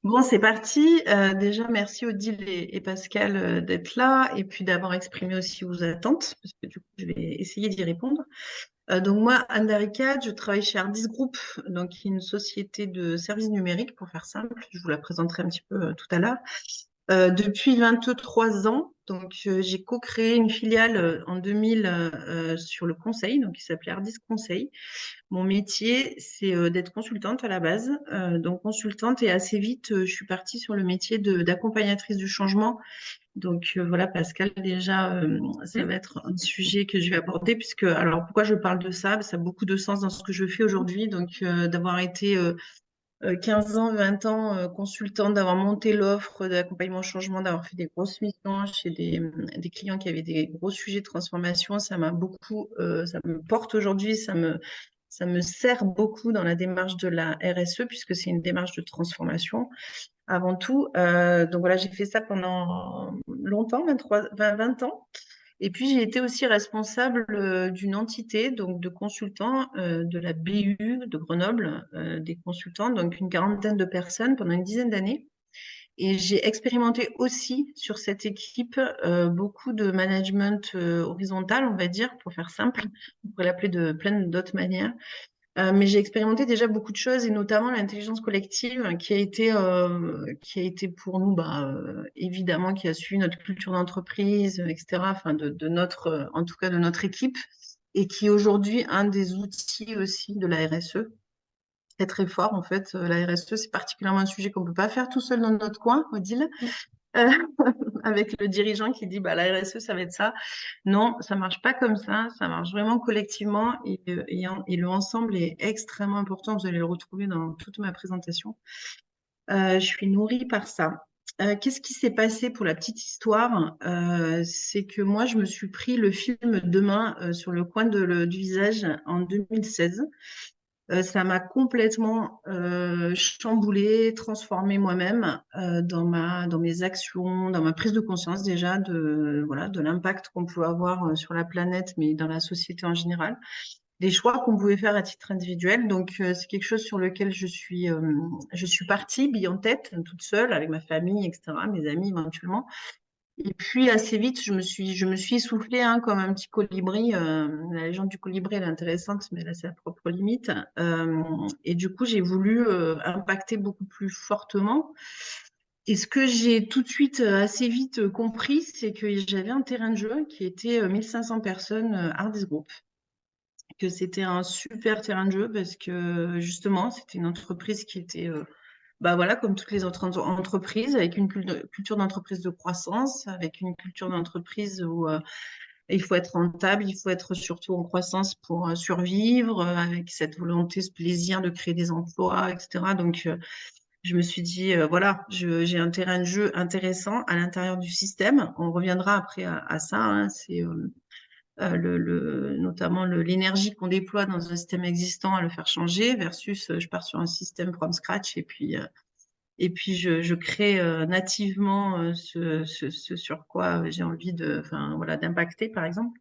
Bon, c'est parti. Déjà, merci Odile et Pascal d'être là et puis d'avoir exprimé aussi vos attentes, parce que du coup, je vais essayer d'y répondre. Donc moi, Anne Daricade, je travaille chez Ardis Group, donc qui est une société de services numériques, pour faire simple. Je vous la présenterai un petit peu tout à l'heure. Depuis 23 ans, donc j'ai co-créé une filiale en 2000 sur le conseil, donc qui s'appelait Ardis Conseil. Mon métier, c'est d'être consultante à la base. Donc consultante et assez vite, je suis partie sur le métier d'accompagnatrice du changement. Donc voilà, Pascal, déjà, ça Hmm. va être un sujet que je vais aborder puisque, alors pourquoi je parle de ça? Ça a beaucoup de sens dans ce que je fais aujourd'hui. Donc d'avoir été 15 ans, 20 ans consultante, d'avoir monté l'offre d'accompagnement au changement, d'avoir fait des grosses missions chez des clients qui avaient des gros sujets de transformation, ça m'a beaucoup, ça me porte aujourd'hui, ça me sert beaucoup dans la démarche de la RSE puisque c'est une démarche de transformation avant tout. Donc voilà, j'ai fait ça pendant longtemps, 20 ans. Et puis j'ai été aussi responsable d'une entité, donc de consultants de la BU de Grenoble, des consultants, donc une quarantaine de personnes pendant une dizaine d'années. Et j'ai expérimenté aussi sur cette équipe beaucoup de management horizontal, on va dire, pour faire simple. On pourrait l'appeler de plein d'autres manières. Mais j'ai expérimenté déjà beaucoup de choses et notamment l'intelligence collective qui a été pour nous, évidemment, qui a suivi notre culture d'entreprise, etc. Enfin, de notre, en tout cas de notre équipe et qui est aujourd'hui un des outils aussi de la RSE. Très, très fort, en fait. La RSE, c'est particulièrement un sujet qu'on ne peut pas faire tout seul dans notre coin, Odile. Euh, avec le dirigeant qui dit bah, la RSE, ça va être ça. Non, ça marche pas comme ça marche vraiment collectivement et le ensemble est extrêmement important. Vous allez le retrouver dans toute ma présentation. Je suis nourrie par ça. Qu'est-ce qui s'est passé pour la petite histoire? C'est que moi, je me suis pris le film Demain sur le coin du visage en 2016. Ça m'a complètement chamboulée, transformée moi-même dans mes actions, dans ma prise de conscience déjà voilà, de l'impact qu'on pouvait avoir sur la planète, mais dans la société en général, des choix qu'on pouvait faire à titre individuel. Donc c'est quelque chose sur lequel je suis partie, bille en tête, toute seule, avec ma famille, etc., mes amis éventuellement. Et puis assez vite, je me suis essoufflée hein, comme un petit colibri. La légende du colibri, elle est intéressante, mais elle a sa propre limite. Et du coup, j'ai voulu impacter beaucoup plus fortement. Et ce que j'ai tout de suite, assez vite compris, c'est que j'avais un terrain de jeu qui était 1500 personnes, Hardis Group, que c'était un super terrain de jeu parce que justement, c'était une entreprise qui était bah voilà, comme toutes les autres entreprises, avec une culture d'entreprise de croissance, avec une culture d'entreprise où il faut être rentable, il faut être surtout en croissance pour survivre, avec cette volonté, ce plaisir de créer des emplois, etc. Donc, je me suis dit, voilà, j'ai un terrain de jeu intéressant à l'intérieur du système. On reviendra après à ça. Hein, c'est notamment l'énergie qu'on déploie dans un système existant à le faire changer versus je pars sur un système from scratch et puis, je crée nativement ce sur quoi j'ai envie enfin, voilà, d'impacter, par exemple.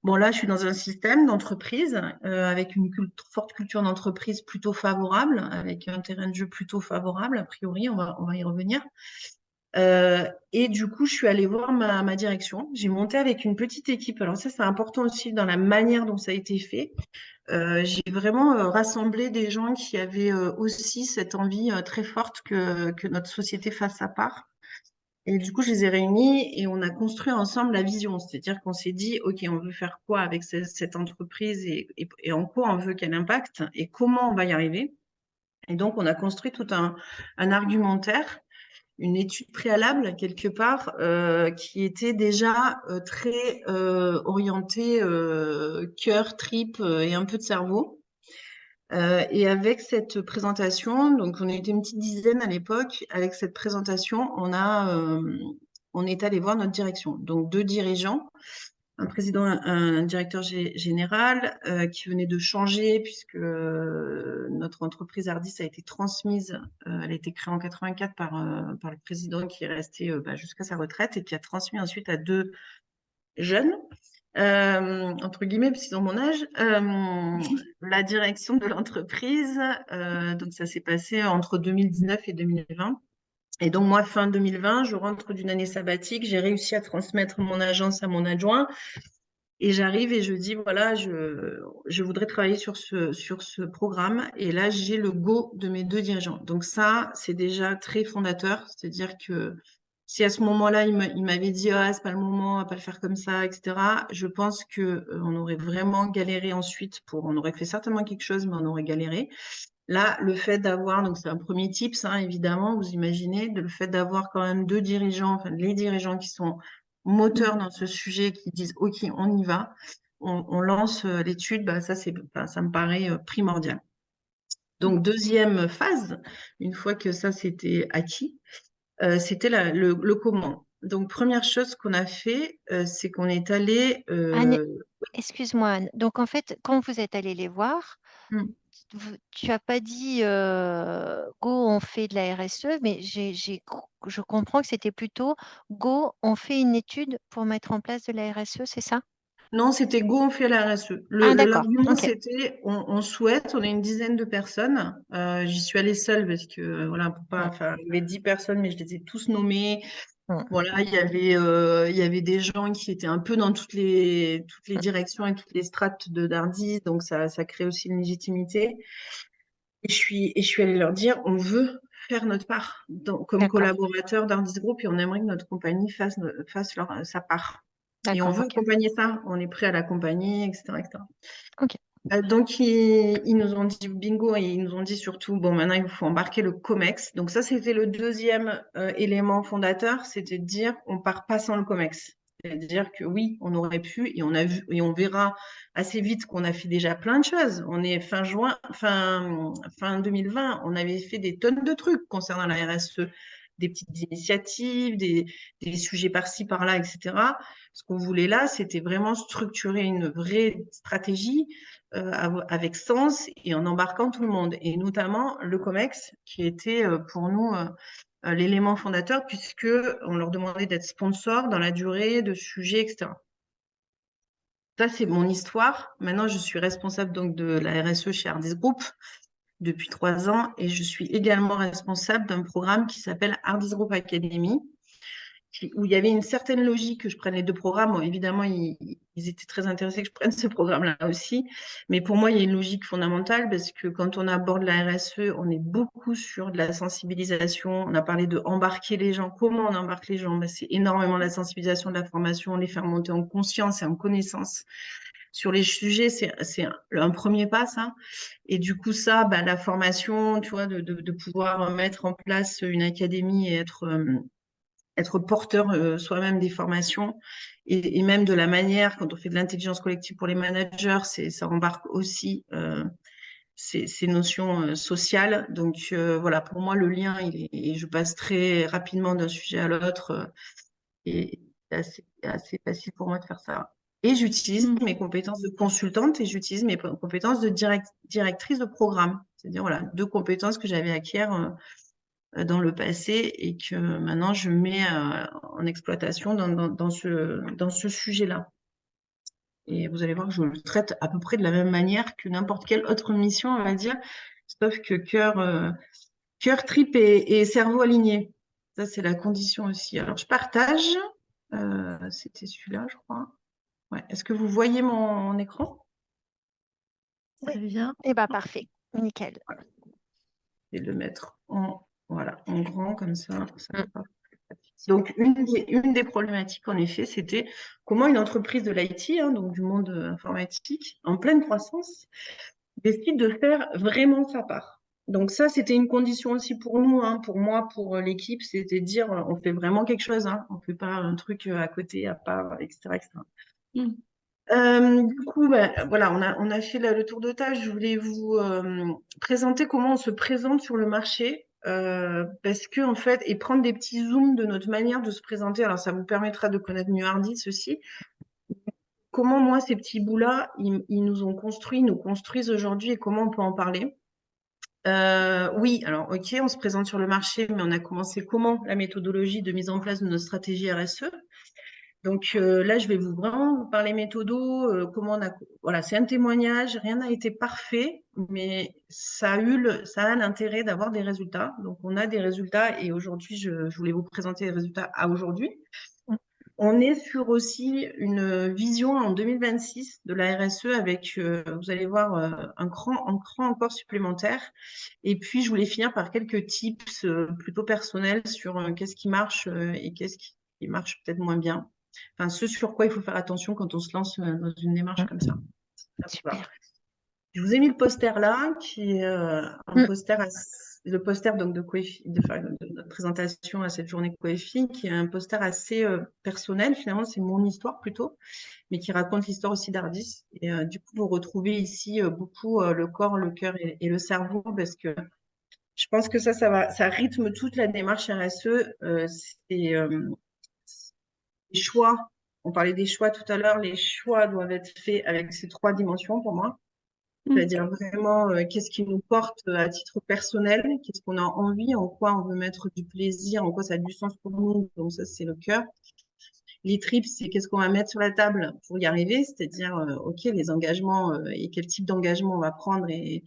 Bon, là, je suis dans un système d'entreprise avec une forte culture d'entreprise plutôt favorable, avec un terrain de jeu plutôt favorable, a priori, on va y revenir. Et du coup, je suis allée voir ma direction. J'ai monté avec une petite équipe. Alors ça, c'est important aussi dans la manière dont ça a été fait. J'ai vraiment rassemblé des gens qui avaient aussi cette envie très forte que notre société fasse sa part. Et du coup, je les ai réunis et on a construit ensemble la vision. C'est-à-dire qu'on s'est dit, OK, on veut faire quoi avec cette entreprise et en quoi on veut qu'elle impacte et comment on va y arriver. Et donc, on a construit tout un argumentaire, une étude préalable quelque part qui était déjà très orientée cœur, trip et un peu de cerveau. Et avec cette présentation, donc on était une petite dizaine à l'époque, avec cette présentation, on est allé voir notre direction. Donc deux dirigeants, un président, un directeur général qui venait de changer puisque notre entreprise Ardis a été transmise, elle a été créée en 84 par le président qui est resté jusqu'à sa retraite et qui a transmis ensuite à deux jeunes entre guillemets, parce qu'ils ont mon âge, la direction de l'entreprise. Donc, ça s'est passé entre 2019 et 2020. Et donc, moi, fin 2020, je rentre d'une année sabbatique. J'ai réussi à transmettre mon agence à mon adjoint. Et j'arrive et je dis, voilà, je voudrais travailler sur ce programme. Et là, j'ai le go de mes deux dirigeants. Donc ça, c'est déjà très fondateur. C'est-à-dire que si à ce moment-là, il m'avait dit, ah, c'est pas le moment, on va pas le faire comme ça, etc., je pense que on aurait vraiment galéré ensuite on aurait fait certainement quelque chose, mais on aurait galéré. Là, le fait d'avoir, donc c'est un premier tips, hein, évidemment, vous imaginez, le fait d'avoir quand même deux dirigeants, enfin les dirigeants qui sont Mm. moteurs dans ce sujet, qui disent OK, on y va, on lance l'étude, bah, ça me paraît primordial. Donc deuxième phase, une fois que ça c'était acquis, c'était le comment. Donc première chose qu'on a fait, c'est qu'on est allé, Anne, excuse-moi, Anne. Donc, en fait, quand vous êtes allé les voir, tu as pas dit go, on fait de la RSE, mais je comprends que c'était plutôt go, on fait une étude pour mettre en place de la RSE, c'est ça? Non, c'était go, on fait la RSE. Ah, d'accord. L'argument, Ok. c'était on souhaite, on est une dizaine de personnes. J'y suis allée seule parce que, voilà, pour pas, Mm, enfin, il y avait 10 personnes, mais je les ai tous nommés. mm, Voilà, il y avait des gens qui étaient un peu dans toutes les mm. directions et toutes les strates de Dardis, donc ça crée aussi une légitimité. Et je suis allée leur dire, on veut faire notre part comme D'accord. collaborateur d'Ardis Group et on aimerait que notre compagnie fasse sa part. Et on D'accord. veut Ok. accompagner ça, on est prêt à l'accompagner, etc., etc. Ok. Donc, ils nous ont dit bingo et ils nous ont dit surtout, bon, maintenant, il faut embarquer le COMEX. Donc, ça, c'était le deuxième élément fondateur, c'était de dire, on part pas sans le COMEX. C'est-à-dire que oui, on aurait pu et on a vu et on verra assez vite qu'on a fait déjà plein de choses. On est fin 2020, on avait fait des tonnes de trucs concernant la RSE, des petites initiatives, des sujets par-ci, par-là, etc. Ce qu'on voulait là, c'était vraiment structurer une vraie stratégie avec sens et en embarquant tout le monde, et notamment le COMEX, qui était pour nous l'élément fondateur, puisque on leur demandait d'être sponsor dans la durée de sujets, etc. Ça, c'est mon histoire. Maintenant, je suis responsable donc de la RSE chez Ardis Group depuis 3 ans et je suis également responsable d'un programme qui s'appelle Ardis Group Academy, où il y avait une certaine logique que je prenne les deux programmes. Bon, évidemment, ils étaient très intéressés que je prenne ce programme-là aussi. Mais pour moi, il y a une logique fondamentale parce que quand on aborde la RSE, on est beaucoup sur de la sensibilisation. On a parlé de embarquer les gens. Comment on embarque les gens? Ben, c'est énormément de la sensibilisation, de la formation, les faire monter en conscience et en connaissance. Sur les sujets, c'est un premier pas, ça. Et du coup, ça, ben, la formation, tu vois, de pouvoir mettre en place une académie et être porteur soi-même des formations et même de la manière, quand on fait de l'intelligence collective pour les managers, ça embarque aussi ces notions sociales. Donc voilà, pour moi, le lien, et je passe très rapidement d'un sujet à l'autre et c'est assez facile pour moi de faire ça. Et j'utilise Mm. mes compétences de consultante et j'utilise mes compétences de directrice de programme. C'est-à-dire, voilà, deux compétences que j'avais acquises dans le passé et que maintenant je mets en exploitation dans ce sujet-là. Et vous allez voir que je le traite à peu près de la même manière que n'importe quelle autre mission, on va dire, sauf que cœur, trip et cerveau alignés. Ça, c'est la condition aussi. Alors, je partage. C'était celui-là, je crois. Ouais. Est-ce que vous voyez mon écran? Oui. Très bien. Eh ben, parfait. Nickel. Voilà. Je vais le mettre voilà, en grand comme ça. Mm. Donc, une des problématiques, en effet, c'était comment une entreprise de l'IT, hein, donc du monde informatique, en pleine croissance, décide de faire vraiment sa part. Donc ça, c'était une condition aussi pour nous, hein, pour moi, pour l'équipe, c'était de dire, on fait vraiment quelque chose, hein, on ne fait pas un truc à côté, à part, etc., etc. Mm. Du coup, ben, voilà, on a fait le tour de table. Je voulais vous présenter comment on se présente sur le marché, parce que en fait, et prendre des petits zooms de notre manière de se présenter. Alors, ça vous permettra de connaître mieux Hardy, ceci. Comment moi, ces petits bouts-là, ils nous ont construits, nous construisent aujourd'hui, et comment on peut en parler. Oui, alors ok, on se présente sur le marché, mais on a commencé comment la méthodologie de mise en place de notre stratégie RSE. Donc là, je vais vraiment vous parler méthodo, comment on a, voilà, c'est un témoignage, rien n'a été parfait, mais ça a l'intérêt d'avoir des résultats. Donc on a des résultats et aujourd'hui, je voulais vous présenter les résultats à aujourd'hui. On est sur aussi une vision en 2026 de la RSE avec, vous allez voir, un cran encore supplémentaire. Et puis, je voulais finir par quelques tips plutôt personnels sur qu'est-ce qui marche et qu'est-ce qui marche peut-être moins bien. Enfin, ce sur quoi il faut faire attention quand on se lance dans une démarche comme ça. Voilà. Super. Je vous ai mis le poster là, qui est un poster, le poster donc de notre présentation à cette journée Coefi, qui est un poster assez personnel. Finalement, c'est mon histoire plutôt, mais qui raconte l'histoire aussi d'Ardis. Et du coup, vous retrouvez ici beaucoup le corps, le cœur et le cerveau, parce que je pense que ça rythme toute la démarche RSE. C'est les choix. On parlait des choix tout à l'heure. Les choix doivent être faits avec ces 3 dimensions pour moi. C'est-à-dire vraiment qu'est-ce qui nous porte à titre personnel, qu'est-ce qu'on a envie, en quoi on veut mettre du plaisir, en quoi ça a du sens pour nous. Donc ça, c'est le cœur. Les tripes, c'est qu'est-ce qu'on va mettre sur la table pour y arriver, c'est-à-dire, OK, les engagements et quel type d'engagement on va prendre et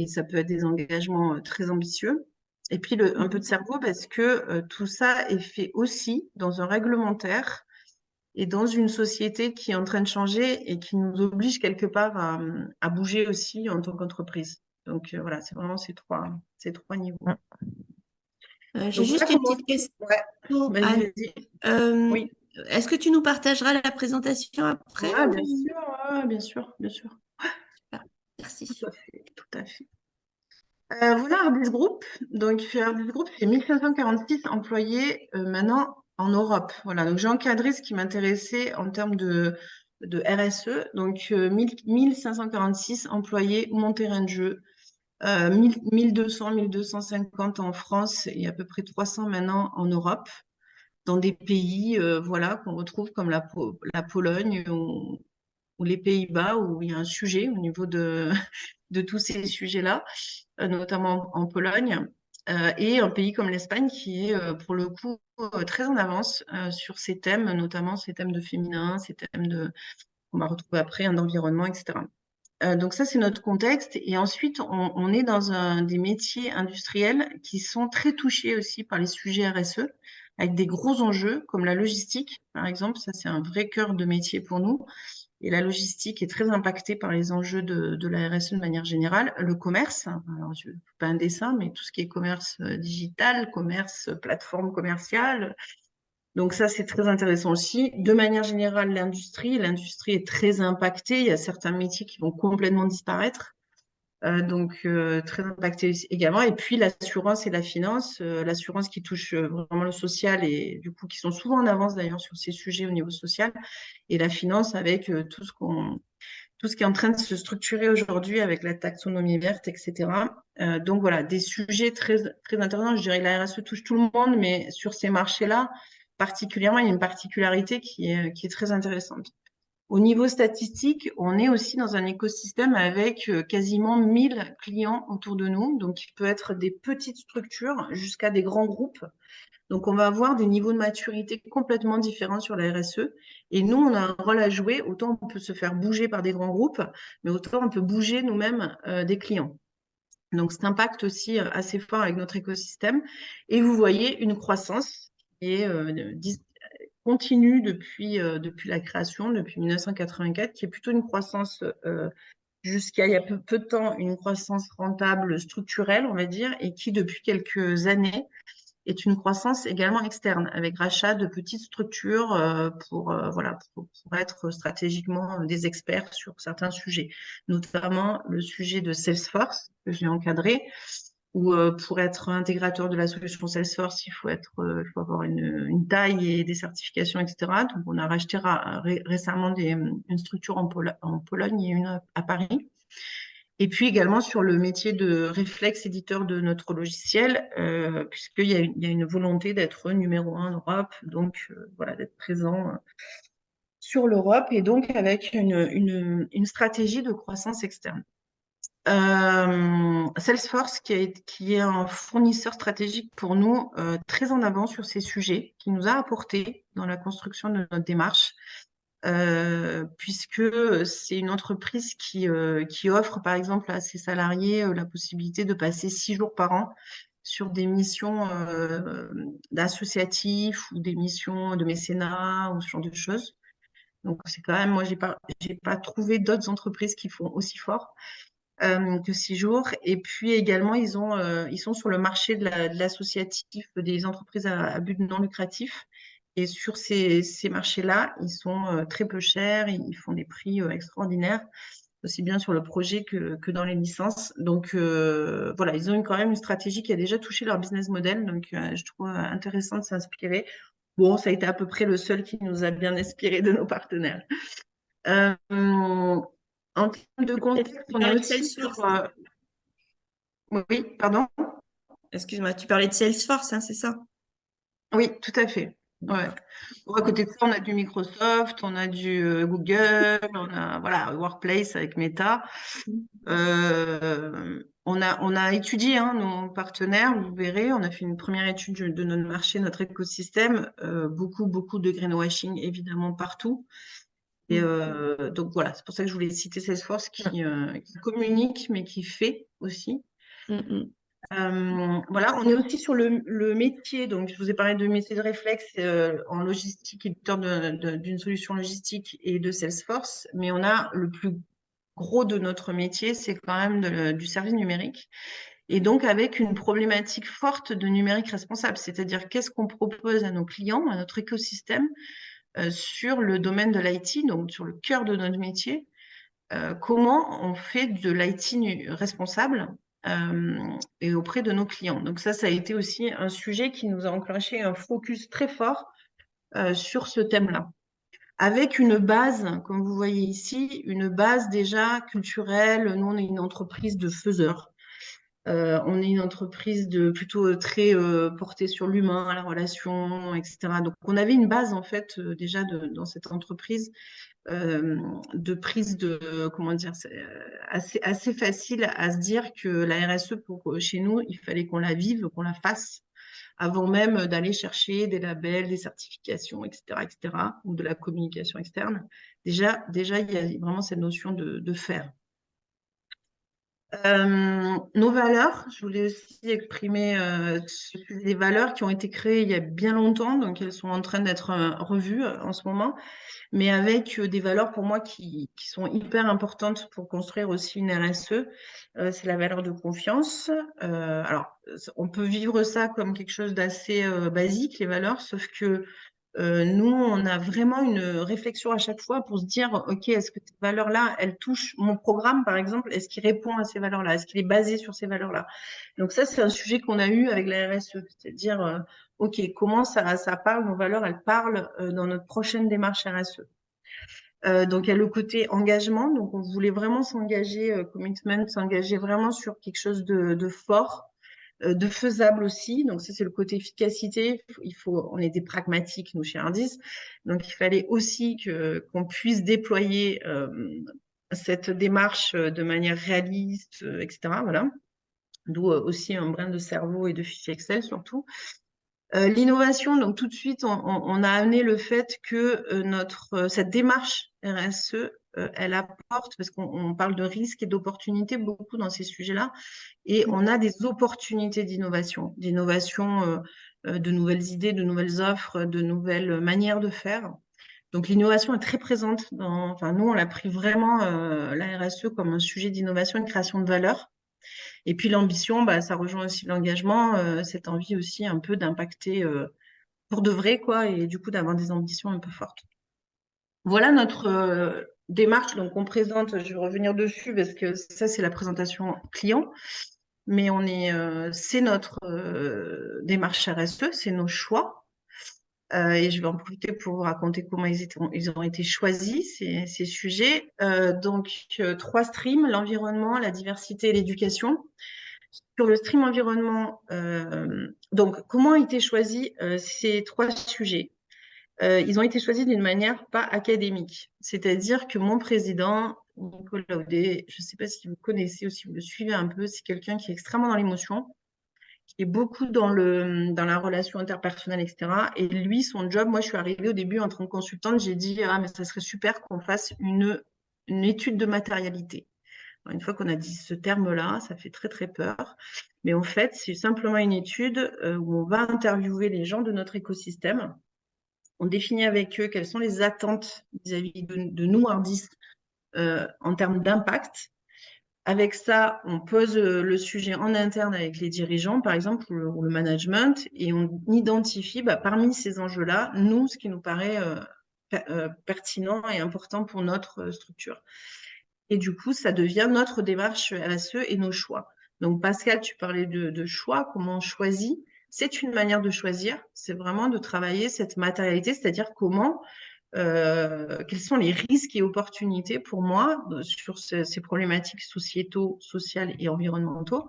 ça peut être des engagements très ambitieux. Et puis un peu de cerveau parce que tout ça est fait aussi dans un réglementaire et dans une société qui est en train de changer et qui nous oblige quelque part à bouger aussi en tant qu'entreprise. Donc voilà, c'est vraiment ces trois niveaux. J'ai Donc juste voilà une comment. petite question, Ouais, Anne. vas-y. Oui. Est-ce que tu nous partageras la présentation après Ouais, bien sûr, ouais, bien sûr, bien sûr. Super, merci. Tout à fait, tout à fait. Voilà Ardis Group. Donc Ardis Group, c'est 1546 employés maintenant en Europe. Voilà, donc j'ai encadré ce qui m'intéressait en termes de RSE. Donc 1546 employés, mon terrain de jeu. 1200, 1250 en France et à peu près 300 maintenant en Europe, dans des pays voilà, qu'on retrouve comme la Pologne ou les Pays-Bas, où il y a un sujet au niveau de tous ces sujets-là, notamment en Pologne, et un pays comme l'Espagne qui est pour le coup très en avance sur ces thèmes, notamment ces thèmes de féminin, ces thèmes qu'on va retrouver après, d'environnement, etc. Donc ça, c'est notre contexte. Et ensuite, on est dans des métiers industriels qui sont très touchés aussi par les sujets RSE, avec des gros enjeux comme la logistique, par exemple. Ça, c'est un vrai cœur de métier pour nous. Et la logistique est très impactée par les enjeux de la RSE de manière générale. Le commerce, alors je ne fais pas un dessin, mais tout ce qui est commerce digital, commerce, plateforme commerciale. Donc ça, c'est très intéressant aussi. De manière générale, l'industrie est très impactée. Il y a certains métiers qui vont complètement disparaître. Donc très impacté également. Et puis l'assurance et la finance, l'assurance qui touche vraiment le social et du coup qui sont souvent en avance d'ailleurs sur ces sujets au niveau social, et la finance avec tout ce qui est en train de se structurer aujourd'hui avec la taxonomie verte, etc. Donc voilà, des sujets très, très intéressants. Je dirais que la RSE touche tout le monde, mais sur ces marchés-là, particulièrement, il y a une particularité qui est très intéressante. Au niveau statistique, on est aussi dans un écosystème avec quasiment 1000 clients autour de nous. Donc, il peut être des petites structures jusqu'à des grands groupes. Donc, on va avoir des niveaux de maturité complètement différents sur la RSE. Et nous, on a un rôle à jouer. Autant on peut se faire bouger par des grands groupes, mais autant on peut bouger nous-mêmes des clients. Donc, cet impact aussi assez fort avec notre écosystème. Et vous voyez une croissance qui est continue depuis la création, depuis 1984, qui est plutôt une croissance jusqu'à il y a peu de temps, une croissance rentable structurelle, on va dire, et qui depuis quelques années est une croissance également externe, avec rachat de petites structures voilà, pour être stratégiquement des experts sur certains sujets, notamment le sujet de Salesforce que j'ai encadré, où pour être intégrateur de la solution Salesforce, il faut avoir une taille et des certifications, etc. Donc, on a racheté récemment une structure en Pologne et une à Paris. Et puis également sur le métier de réflexe éditeur de notre logiciel, puisqu'il y a une volonté d'être numéro 1 en Europe, donc voilà, d'être présent sur l'Europe et donc avec une stratégie de croissance externe. Salesforce, qui est un fournisseur stratégique pour nous, très en avant sur ces sujets, qui nous a apporté dans la construction de notre démarche, puisque c'est une entreprise qui offre, par exemple, à ses salariés la possibilité de passer 6 jours par an sur des missions d'associatifs ou des missions de mécénat ou ce genre de choses. Donc, c'est quand même, moi, j'ai pas trouvé d'autres entreprises qui font aussi fort que 6 jours. Et puis également, ils sont sur le marché de l'associatif des entreprises à but non lucratif. Et sur ces marchés-là, ils sont très peu chers, ils font des prix extraordinaires, aussi bien sur le projet que dans les licences. Donc voilà, ils ont quand même une stratégie qui a déjà touché leur business model. Donc je trouve intéressant de s'inspirer. Bon, ça a été à peu près le seul qui nous a bien inspiré de nos partenaires. Euh, en termes de contexte, Tu on est parlais de aussi Salesforce. sur... Oui, pardon. Excuse-moi, tu parlais de Salesforce, hein, c'est ça? Oui, tout à fait. Ouais. Bon, à côté de ça, on a du Microsoft, on a du Google, on a voilà, Workplace avec Meta. On a étudié nos partenaires, vous verrez, on a fait une première étude de notre marché, notre écosystème, beaucoup de greenwashing évidemment partout. Et donc voilà, c'est pour ça que je voulais citer Salesforce qui communique mais qui fait aussi. Voilà, on est aussi sur le métier. Donc, je vous ai parlé de métier de réflexe en logistique, éditeur d'une solution logistique et de Salesforce. Mais on a le plus gros de notre métier, c'est quand même du service numérique. Et donc, avec une problématique forte de numérique responsable. C'est-à-dire, qu'est-ce qu'on propose à nos clients, à notre écosystème, sur le domaine de l'IT, donc sur le cœur de notre métier. Comment on fait de l'IT responsable et auprès de nos clients. Donc ça a été aussi un sujet qui nous a enclenché un focus très fort sur ce thème-là. Avec une base, comme vous voyez ici, une base déjà culturelle. Nous, on est une entreprise de faiseurs. On est une entreprise plutôt très portée sur l'humain, la relation, etc. Donc, on avait une base, en fait, déjà dans cette entreprise de prise de, comment dire, c'est assez facile à se dire que la RSE, chez nous, il fallait qu'on la vive, qu'on la fasse, avant même d'aller chercher des labels, des certifications, etc., ou de la communication externe. Déjà, il y a vraiment cette notion de faire. Nos valeurs, je voulais aussi exprimer des valeurs qui ont été créées il y a bien longtemps, donc elles sont en train d'être revues en ce moment, mais avec des valeurs pour moi qui sont hyper importantes pour construire aussi une RSE. C'est la valeur de confiance. Alors, on peut vivre ça comme quelque chose d'assez basique, les valeurs, sauf que nous, on a vraiment une réflexion à chaque fois pour se dire, OK, est-ce que ces valeurs-là, elles touchent mon programme, par exemple, est-ce qu'il répond à ces valeurs-là? Est-ce qu'il est basé sur ces valeurs-là? Donc ça, c'est un sujet qu'on a eu avec la RSE, c'est-à-dire, OK, comment ça parle, nos valeurs, elles parlent dans notre prochaine démarche RSE. Donc, il y a le côté engagement. Donc, on voulait vraiment s'engager, commitment, s'engager vraiment sur quelque chose de fort, de faisable aussi. Donc, ça, c'est le côté efficacité. On est des pragmatiques, nous, chez Ardis. Donc, il fallait aussi qu'on puisse déployer cette démarche de manière réaliste, etc. Voilà. D'où aussi un brin de cerveau et de fichier Excel, surtout. L'innovation, donc tout de suite, on a amené le fait que cette démarche RSE, elle apporte, parce qu'on parle de risques et d'opportunités beaucoup dans ces sujets-là, et on a des opportunités d'innovation, de nouvelles idées, de nouvelles offres, de nouvelles manières de faire. Donc l'innovation est très présente. Nous, on l'a pris vraiment, la RSE, comme un sujet d'innovation et de création de valeur. Et puis l'ambition, ça rejoint aussi l'engagement, cette envie aussi un peu d'impacter pour de vrai, quoi, et du coup d'avoir des ambitions un peu fortes. Voilà notre démarche, donc on présente, je vais revenir dessus parce que ça c'est la présentation client, mais c'est notre démarche RSE, c'est nos choix. Et je vais en profiter pour vous raconter comment ils ont été choisis, ces sujets. Donc, 3 streams, l'environnement, la diversité et l'éducation. Sur le stream environnement, donc comment ont été choisis ces 3 sujets? ils ont été choisis d'une manière pas académique. C'est-à-dire que mon président, Nicolas Audet, je ne sais pas si vous connaissez ou si vous le suivez un peu, c'est quelqu'un qui est extrêmement dans l'émotion, qui est beaucoup dans la relation interpersonnelle, etc. Et lui, son job, moi, je suis arrivée au début en tant que consultante, j'ai dit, ah, mais ça serait super qu'on fasse une étude de matérialité. Une fois qu'on a dit ce terme-là, ça fait très, très peur. Mais en fait, c'est simplement une étude où on va interviewer les gens de notre écosystème. On définit avec eux quelles sont les attentes vis-à-vis de nous, Hardis, en termes d'impact. Avec ça, on pose le sujet en interne avec les dirigeants, par exemple, ou le management, et on identifie parmi ces enjeux-là, nous, ce qui nous paraît pertinent et important pour notre structure. Et du coup, ça devient notre démarche RSE et nos choix. Donc, Pascal, tu parlais de choix, comment on choisit. C'est une manière de choisir, c'est vraiment de travailler cette matérialité, c'est-à-dire quels sont les risques et opportunités pour moi sur ces problématiques sociales et environnementaux,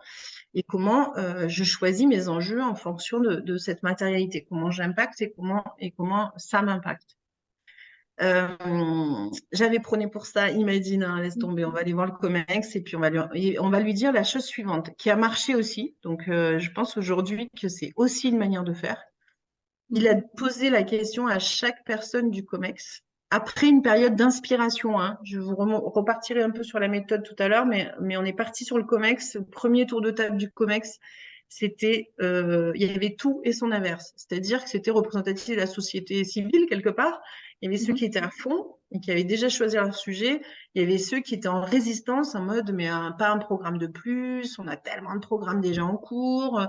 et comment je choisis mes enjeux en fonction de cette matérialité, comment j'impacte et comment ça m'impacte. J'avais prôné pour ça, il m'a dit non, laisse tomber, on va aller voir le COMEX et puis on va lui dire la chose suivante, qui a marché aussi. Donc, je pense aujourd'hui que c'est aussi une manière de faire. Il a posé la question à chaque personne du COMEX après une période d'inspiration. Hein. Je vous repartirai un peu sur la méthode tout à l'heure, mais on est parti sur le COMEX. Le premier tour de table du COMEX, il y avait tout et son inverse. C'est-à-dire que c'était représentatif de la société civile quelque part. Il y avait ceux qui étaient à fond et qui avaient déjà choisi leur sujet. Il y avait ceux qui étaient en résistance, en mode, mais pas un programme de plus, on a tellement de programmes déjà en cours,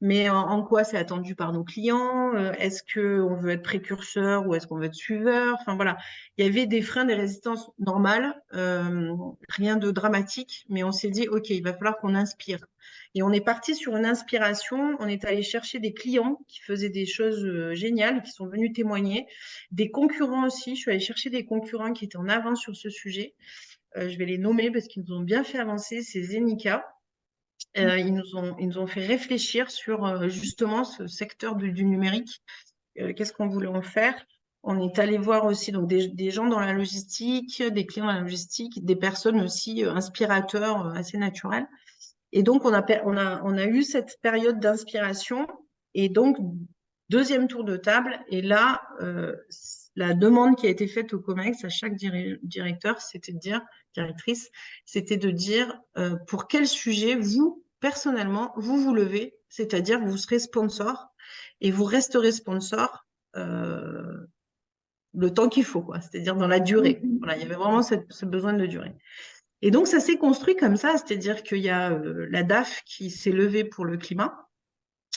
mais en quoi c'est attendu par nos clients, est-ce qu'on veut être précurseur ou est-ce qu'on veut être suiveur, enfin voilà. Il y avait des freins, des résistances normales, rien de dramatique, mais on s'est dit, OK, il va falloir qu'on inspire. Et on est parti sur une inspiration, on est allé chercher des clients qui faisaient des choses géniales, qui sont venus témoigner, des concurrents aussi, je suis allée chercher des concurrents qui étaient en avance sur ce sujet, je vais les nommer parce qu'ils nous ont bien fait avancer, c'est Zenica. Ils nous ont fait réfléchir sur justement ce secteur du numérique, qu'est-ce qu'on voulait en faire. On est allé voir aussi donc, des gens dans la logistique, des clients dans la logistique, des personnes aussi inspirateurs assez naturels. Et donc, on a eu cette période d'inspiration. Et donc, deuxième tour de table. Et là, la demande qui a été faite au COMEX à chaque directeur, directrice, c'était de dire pour quel sujet vous, personnellement, vous levez, c'est-à-dire vous serez sponsor et vous resterez sponsor le temps qu'il faut, quoi, c'est-à-dire dans la durée. Voilà, il y avait vraiment ce besoin de durée. Et donc, ça s'est construit comme ça, c'est-à-dire qu'il y a la DAF qui s'est levée pour le climat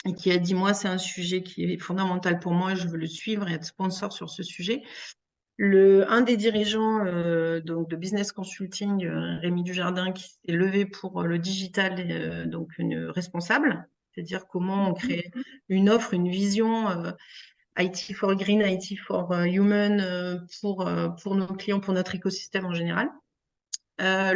et qui a dit, moi, c'est un sujet qui est fondamental pour moi, je veux le suivre et être sponsor sur ce sujet. Un des dirigeants donc de business consulting, Rémi Dujardin, qui s'est levé pour le digital, donc une responsable, c'est-à-dire comment on crée une offre, une vision IT for Green, IT for Human pour nos clients, pour notre écosystème en général. La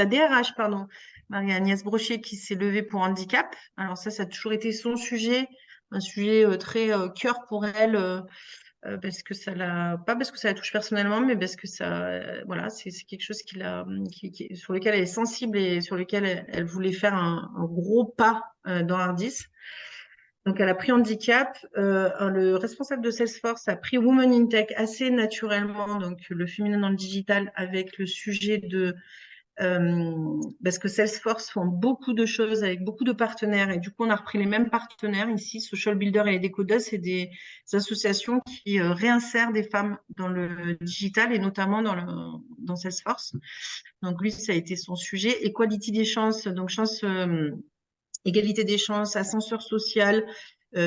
DRH, pardon, Marie-Agnès Brochet, qui s'est levée pour handicap. Alors ça a toujours été son sujet, un sujet très cœur pour elle, parce que pas parce que ça la touche personnellement, mais parce que voilà, c'est quelque chose sur lequel elle est sensible et sur lequel elle voulait faire un gros pas dans Hardis. Donc, elle a pris handicap. Le responsable de Salesforce a pris Women in Tech assez naturellement, donc le féminin dans le digital, avec le sujet parce que Salesforce font beaucoup de choses avec beaucoup de partenaires et du coup, on a repris les mêmes partenaires ici, Social Builder et les Decoders, c'est des associations qui réinsèrent des femmes dans le digital et notamment dans Salesforce. Donc, lui, ça a été son sujet. Equality des chances, donc égalité des chances, ascenseur social.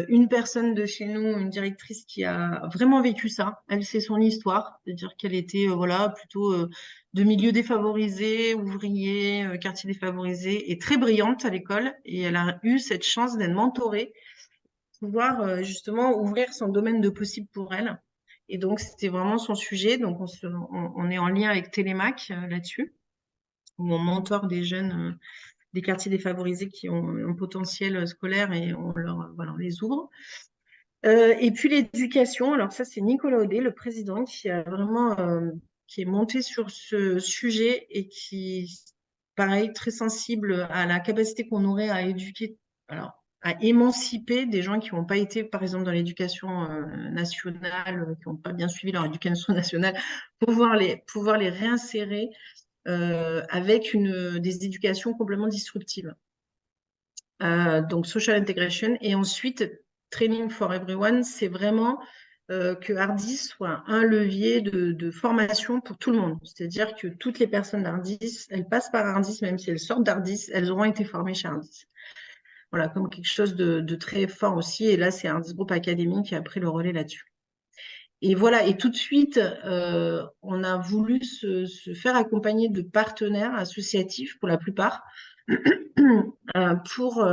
Une personne de chez nous, une directrice qui a vraiment vécu ça. Elle, c'est son histoire, c'est-à-dire qu'elle était voilà plutôt de milieu défavorisé, ouvrier, quartier défavorisé, et très brillante à l'école. Et elle a eu cette chance d'être mentorée, pouvoir justement ouvrir son domaine de possible pour elle. Et donc, c'était vraiment son sujet. Donc, on est en lien avec Télémac là-dessus, où on mentor des jeunes des quartiers défavorisés qui ont un potentiel scolaire et on les ouvre. Et puis l'éducation, alors ça c'est Nicolas Audet, le président, qui a vraiment qui est monté sur ce sujet et qui, pareil, très sensible à la capacité qu'on aurait à éduquer, alors à émanciper des gens qui n'ont pas été, par exemple, dans l'éducation nationale, qui n'ont pas bien suivi leur éducation nationale, pouvoir les réinsérer avec des éducations complètement disruptives. Donc social integration, et ensuite training for everyone, c'est vraiment que Hardis soit un levier de formation pour tout le monde. C'est-à-dire que toutes les personnes d'Hardis, elles passent par Hardis, même si elles sortent d'Hardis, elles auront été formées chez Hardis. Voilà, comme quelque chose de très fort aussi. Et là, c'est Hardis Group Academy qui a pris le relais là-dessus. Et voilà, et tout de suite, on a voulu se faire accompagner de partenaires associatifs pour la plupart, pour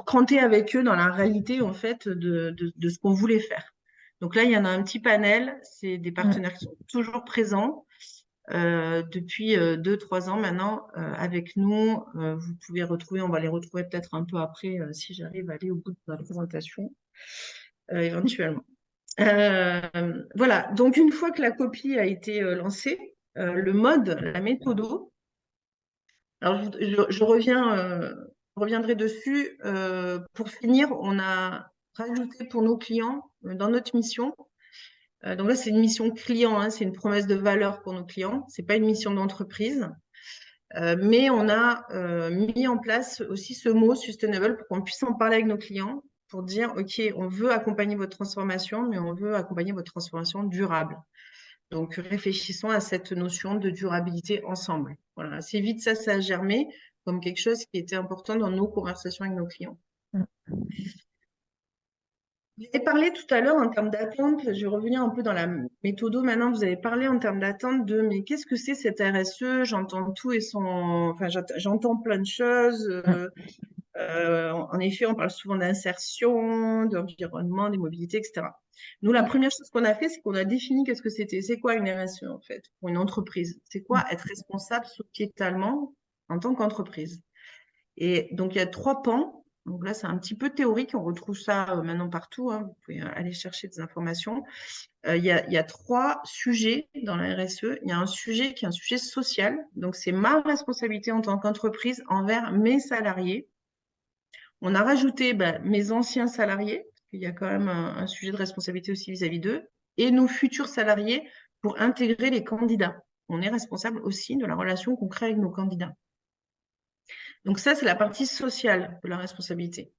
cranter avec eux dans la réalité en fait de ce qu'on voulait faire. Donc là, il y en a un petit panel, c'est des partenaires qui sont toujours présents depuis 2-3 ans maintenant avec nous. Vous pouvez retrouver, on va les retrouver peut-être un peu après si j'arrive à aller au bout de ma présentation, éventuellement. Voilà, donc une fois que la copie a été lancée, le mode, la méthodo, alors je reviendrai dessus. Pour finir, on a rajouté pour nos clients, dans notre mission, donc là c'est une mission client, hein, c'est une promesse de valeur pour nos clients, c'est pas une mission d'entreprise, mais on a mis en place aussi ce mot sustainable pour qu'on puisse en parler avec nos clients, pour dire, OK, on veut accompagner votre transformation, mais on veut accompagner votre transformation durable. Donc, réfléchissons à cette notion de durabilité ensemble. Voilà, assez vite, ça a germé comme quelque chose qui était important dans nos conversations avec nos clients. Vous avez parlé tout à l'heure en termes d'attente, je vais revenir un peu dans la méthodo maintenant, vous avez parlé en termes d'attente de mais qu'est-ce que c'est cette RSE? J'entends tout et enfin j'entends plein de choses. En effet, on parle souvent d'insertion, d'environnement, des mobilités, etc. Nous, la première chose qu'on a fait, c'est qu'on a défini qu'est-ce que c'était. C'est quoi une RSE, en fait, pour une entreprise? C'est quoi être responsable sociétalement en tant qu'entreprise? Et donc, il y a 3 pans. Donc là, c'est un petit peu théorique. On retrouve ça maintenant partout, hein. Vous pouvez aller chercher des informations. Il y a 3 sujets dans la RSE. Il y a un sujet qui est un sujet social. Donc, c'est ma responsabilité en tant qu'entreprise envers mes salariés. On a rajouté mes anciens salariés, parce qu'il y a quand même un sujet de responsabilité aussi vis-à-vis d'eux, et nos futurs salariés pour intégrer les candidats. On est responsable aussi de la relation qu'on crée avec nos candidats. Donc ça, c'est la partie sociale de la responsabilité.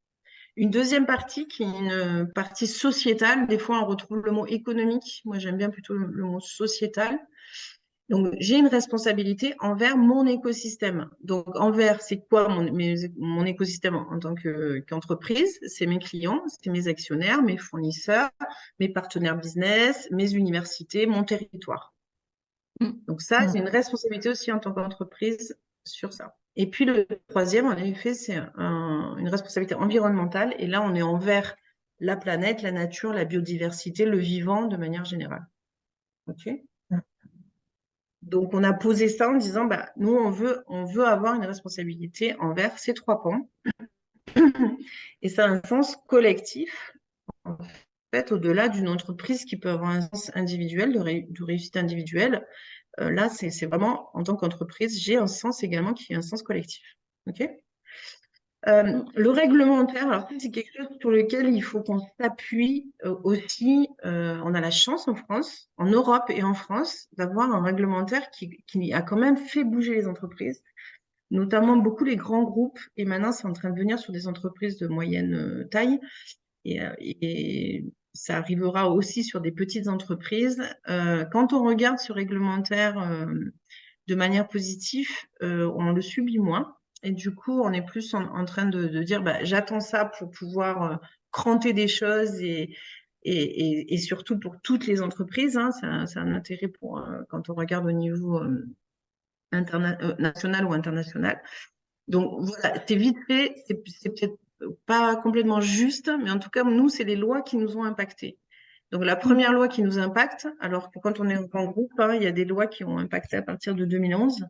Une deuxième partie qui est une partie sociétale. Des fois, on retrouve le mot économique. Moi, j'aime bien plutôt le mot sociétal. Donc, j'ai une responsabilité envers mon écosystème. Donc, envers, c'est quoi mon écosystème en tant qu'entreprise? C'est mes clients, c'est mes actionnaires, mes fournisseurs, mes partenaires business, mes universités, mon territoire. Donc, ça, c'est une responsabilité aussi en tant qu'entreprise sur ça. Et puis, le troisième, en effet, c'est une responsabilité environnementale. Et là, on est envers la planète, la nature, la biodiversité, le vivant de manière générale. OK? Donc, on a posé ça en disant, nous, on veut avoir une responsabilité envers ces 3 pans. Et ça a un sens collectif, en fait, au-delà d'une entreprise qui peut avoir un sens individuel, de réussite individuelle. Là, c'est vraiment, en tant qu'entreprise, j'ai un sens également qui est un sens collectif. OK ? Le réglementaire, alors c'est quelque chose sur lequel il faut qu'on s'appuie aussi. On a la chance en France, en Europe et en France, d'avoir un réglementaire qui a quand même fait bouger les entreprises, notamment beaucoup les grands groupes. Et maintenant, c'est en train de venir sur des entreprises de moyenne taille. Et ça arrivera aussi sur des petites entreprises. Quand on regarde ce réglementaire de manière positive, on le subit moins. Et du coup, on est plus en train de dire, j'attends ça pour pouvoir cranter des choses et surtout pour toutes les entreprises. Hein, c'est un intérêt quand on regarde au niveau national ou international. Donc voilà, c'est vite fait, c'est peut-être pas complètement juste, mais en tout cas, nous, c'est les lois qui nous ont impactés. Donc la première loi qui nous impacte, alors que quand on est en groupe, hein, il y a des lois qui ont impacté à partir de 2011.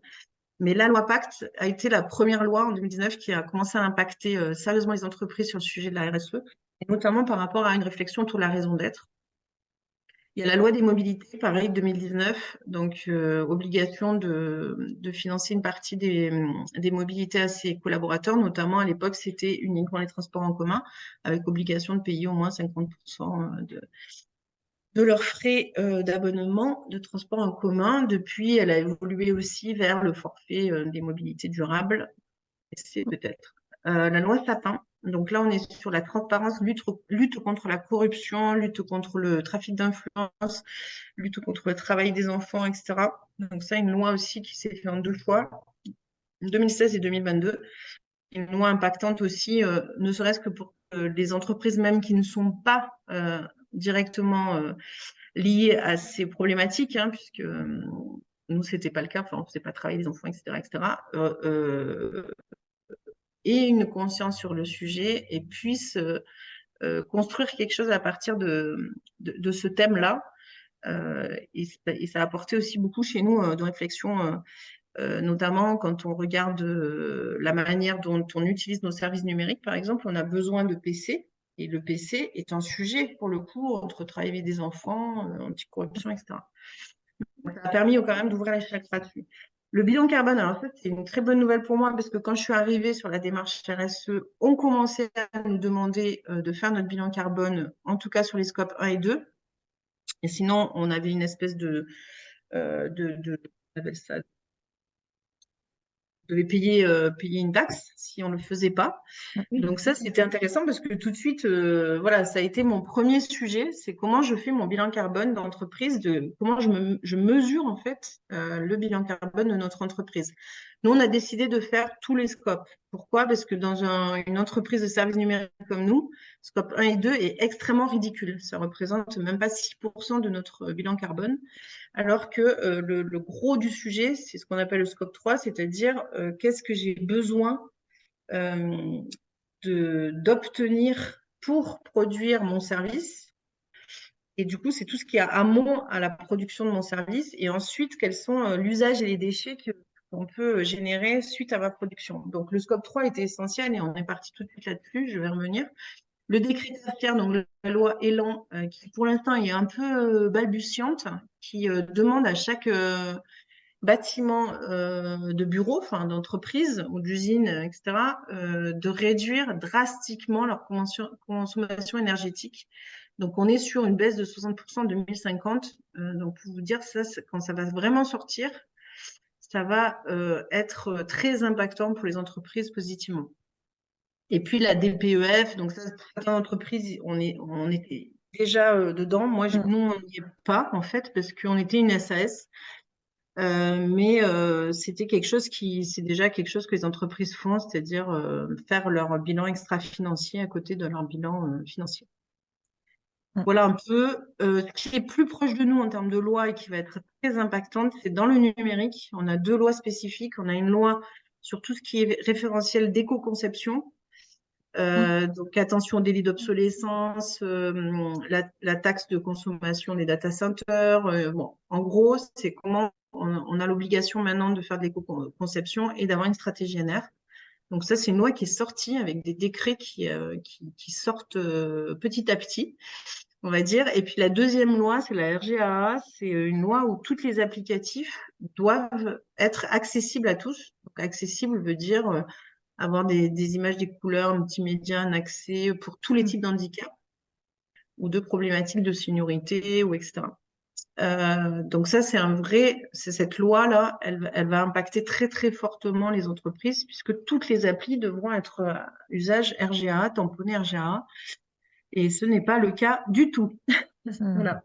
Mais la loi Pacte a été la première loi en 2019 qui a commencé à impacter sérieusement les entreprises sur le sujet de la RSE. et notamment par rapport à une réflexion autour de la raison d'être. Il y a la loi des mobilités, pareil, 2019, donc obligation de financer une partie des mobilités à ses collaborateurs, notamment à l'époque, c'était uniquement les transports en commun, avec obligation de payer au moins 50% de leurs frais d'abonnement de transport en commun. Depuis, elle a évolué aussi vers le forfait des mobilités durables, c'est peut-être. La loi Sapin. Donc là, on est sur la transparence, lutte contre la corruption, lutte contre le trafic d'influence, lutte contre le travail des enfants, etc. Donc ça, une loi aussi qui s'est faite en 2 fois, 2016 et 2022. Une loi impactante aussi, ne serait-ce que pour les entreprises même qui ne sont pas directement liées à ces problématiques, hein, puisque nous, c'était pas le cas, enfin, on ne faisait pas travailler les enfants, etc., etc. Et une conscience sur le sujet et puissent construire quelque chose à partir de ce thème-là. Et ça a apporté aussi beaucoup chez nous de réflexion, notamment quand on regarde la manière dont on utilise nos services numériques. Par exemple, on a besoin de PC. Et le PC est un sujet, pour le coup, entre travail avec des enfants, anticorruption, etc. Donc, ça a permis quand même d'ouvrir les chakras là-dessus. Le bilan carbone, alors ça, c'est une très bonne nouvelle pour moi parce que quand je suis arrivée sur la démarche RSE, on commençait à nous demander de faire notre bilan carbone, en tout cas sur les scopes 1 et 2. Et sinon, on avait une espèce on appelle ça, devait payer une taxe si on ne le faisait pas. Oui. Donc ça, c'était intéressant parce que tout de suite, voilà, ça a été mon premier sujet, c'est comment je fais mon bilan carbone d'entreprise, comment je mesure en fait le bilan carbone de notre entreprise. Nous, on a décidé de faire tous les scopes. Pourquoi? Parce que dans une entreprise de services numériques comme nous, scope 1 et 2 est extrêmement ridicule. Ça représente même pas 6% de notre bilan carbone. Alors que le gros du sujet, c'est ce qu'on appelle le scope 3, c'est-à-dire qu'est-ce que j'ai besoin d'obtenir pour produire mon service. Et du coup, c'est tout ce qui est amont à la production de mon service. Et ensuite, quels sont l'usage et les déchets qu'on peut générer suite à ma production. Donc, le scope 3 était essentiel et on est parti tout de suite là-dessus. Je vais revenir. Le décret d'affaires, donc la loi Elan, qui pour l'instant est un peu balbutiante, qui demande à chaque bâtiment de bureaux, enfin d'entreprises ou d'usines, etc., de réduire drastiquement leur consommation énergétique. Donc, on est sur une baisse de 60% en 2050. Donc, pour vous dire, ça, quand ça va vraiment sortir, ça va être très impactant pour les entreprises positivement. Et puis la DPEF, donc ça, certaines entreprises, on était déjà dedans. Moi, nous, on n'y est pas, en fait, parce qu'on était une SAS. Mais c'est déjà quelque chose que les entreprises font, c'est-à-dire faire leur bilan extra-financier à côté de leur bilan financier. Voilà un peu ce qui est plus proche de nous en termes de loi et qui va être très impactante, c'est dans le numérique. On a 2 lois spécifiques. On a une loi sur tout ce qui est référentiel d'éco-conception. Donc attention au délit d'obsolescence, la taxe de consommation des data centers. Bon, en gros, c'est comment on a l'obligation maintenant de faire de l'éco-conception et d'avoir une stratégie NR. Donc ça, c'est une loi qui est sortie avec des décrets qui sortent petit à petit, on va dire. Et puis la deuxième loi, c'est la RGAA. C'est une loi où tous les applicatifs doivent être accessibles à tous. Donc accessible veut dire avoir des images, des couleurs, multimédia, un accès pour tous les types d'handicap ou de problématiques de seniorité, ou etc. Donc ça, cette loi-là, elle va impacter très, très fortement les entreprises puisque toutes les applis devront être usage RGA, tamponné RGA. Et ce n'est pas le cas du tout. Voilà.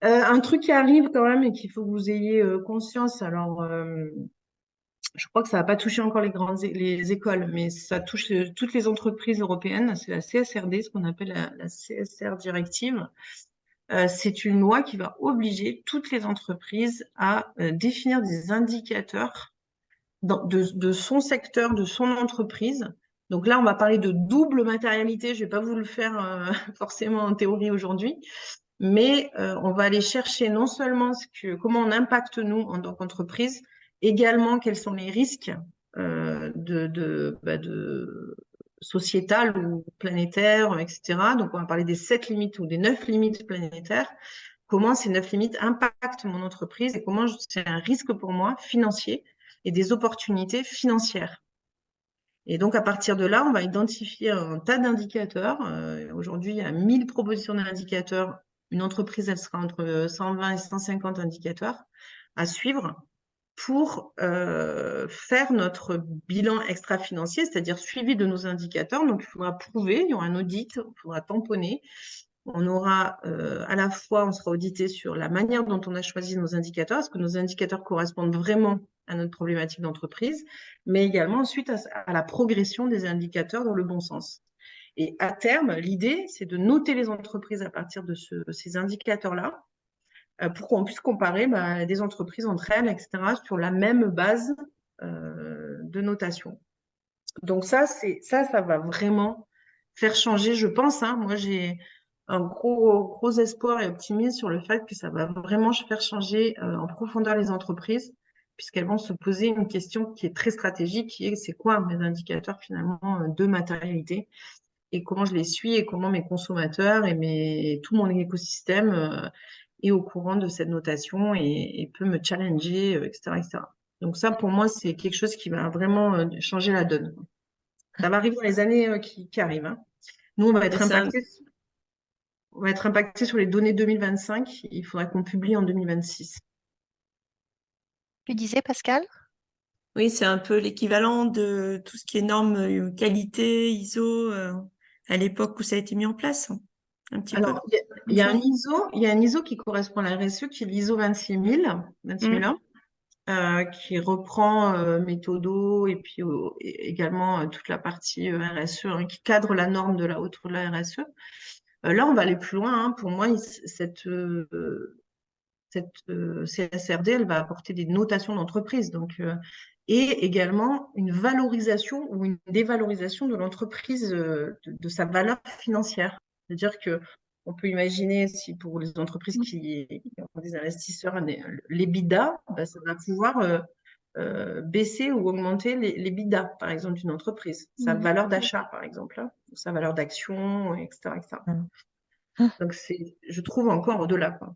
Un truc qui arrive quand même et qu'il faut que vous ayez conscience, alors je crois que ça va pas toucher encore les écoles, mais ça touche toutes les entreprises européennes. C'est la CSRD, ce qu'on appelle la CSR directive. C'est une loi qui va obliger toutes les entreprises à définir des indicateurs de son secteur, de son entreprise. Donc là, on va parler de double matérialité. Je vais pas vous le faire forcément en théorie aujourd'hui, mais on va aller chercher non seulement comment on impacte nous en tant qu'entreprise, également quels sont les risques sociétales ou planétaires, etc. Donc, on va parler des 7 limites ou des 9 limites planétaires. Comment ces 9 limites impactent mon entreprise et comment c'est un risque pour moi financier et des opportunités financières. Et donc, à partir de là, on va identifier un tas d'indicateurs. Aujourd'hui, il y a 1000 propositions d'indicateurs. Une entreprise, elle sera entre 120 et 150 indicateurs à suivre pour faire notre bilan extra-financier, c'est-à-dire suivi de nos indicateurs. Donc, il faudra prouver, il y aura un audit, il faudra tamponner. On aura à la fois, on sera audité sur la manière dont on a choisi nos indicateurs, est-ce que nos indicateurs correspondent vraiment à notre problématique d'entreprise, mais également ensuite à la progression des indicateurs dans le bon sens. Et à terme, l'idée, c'est de noter les entreprises à partir de ces indicateurs-là, pour qu'on puisse comparer des entreprises entre elles, etc., sur la même base de notation. Donc ça va vraiment faire changer, je pense. Moi, j'ai un gros espoir et optimisme sur le fait que ça va vraiment faire changer en profondeur les entreprises, puisqu'elles vont se poser une question qui est très stratégique, qui est c'est quoi mes indicateurs finalement de matérialité et comment je les suis et comment mes consommateurs et tout mon écosystème est au courant de cette notation et peut me challenger, etc., etc. Donc ça, pour moi, c'est quelque chose qui va vraiment changer la donne. Ça va arriver dans les années qui arrivent. Nous, on va être impacté sur les données 2025. Il faudra qu'on publie en 2026. Tu disais, Pascal? Oui, c'est un peu l'équivalent de tout ce qui est normes qualité, ISO, à l'époque où ça a été mis en place, un petit peu. Alors, il y a un ISO qui correspond à la RSE, qui est l'ISO 26001, qui reprend Méthodo et puis également toute la partie RSE, qui cadre la norme de la haute de la RSE. Là, on va aller plus loin. Pour moi, cette CSRD, elle va apporter des notations d'entreprise. Et également une valorisation ou une dévalorisation de l'entreprise, de sa valeur financière. C'est-à-dire que on peut imaginer si pour les entreprises qui ont des investisseurs, l'EBITDA, ça va pouvoir baisser ou augmenter l'EBITDA, par exemple, d'une entreprise, sa valeur d'achat, par exemple, sa valeur d'action, etc., etc. Donc, je trouve encore au-delà, quoi.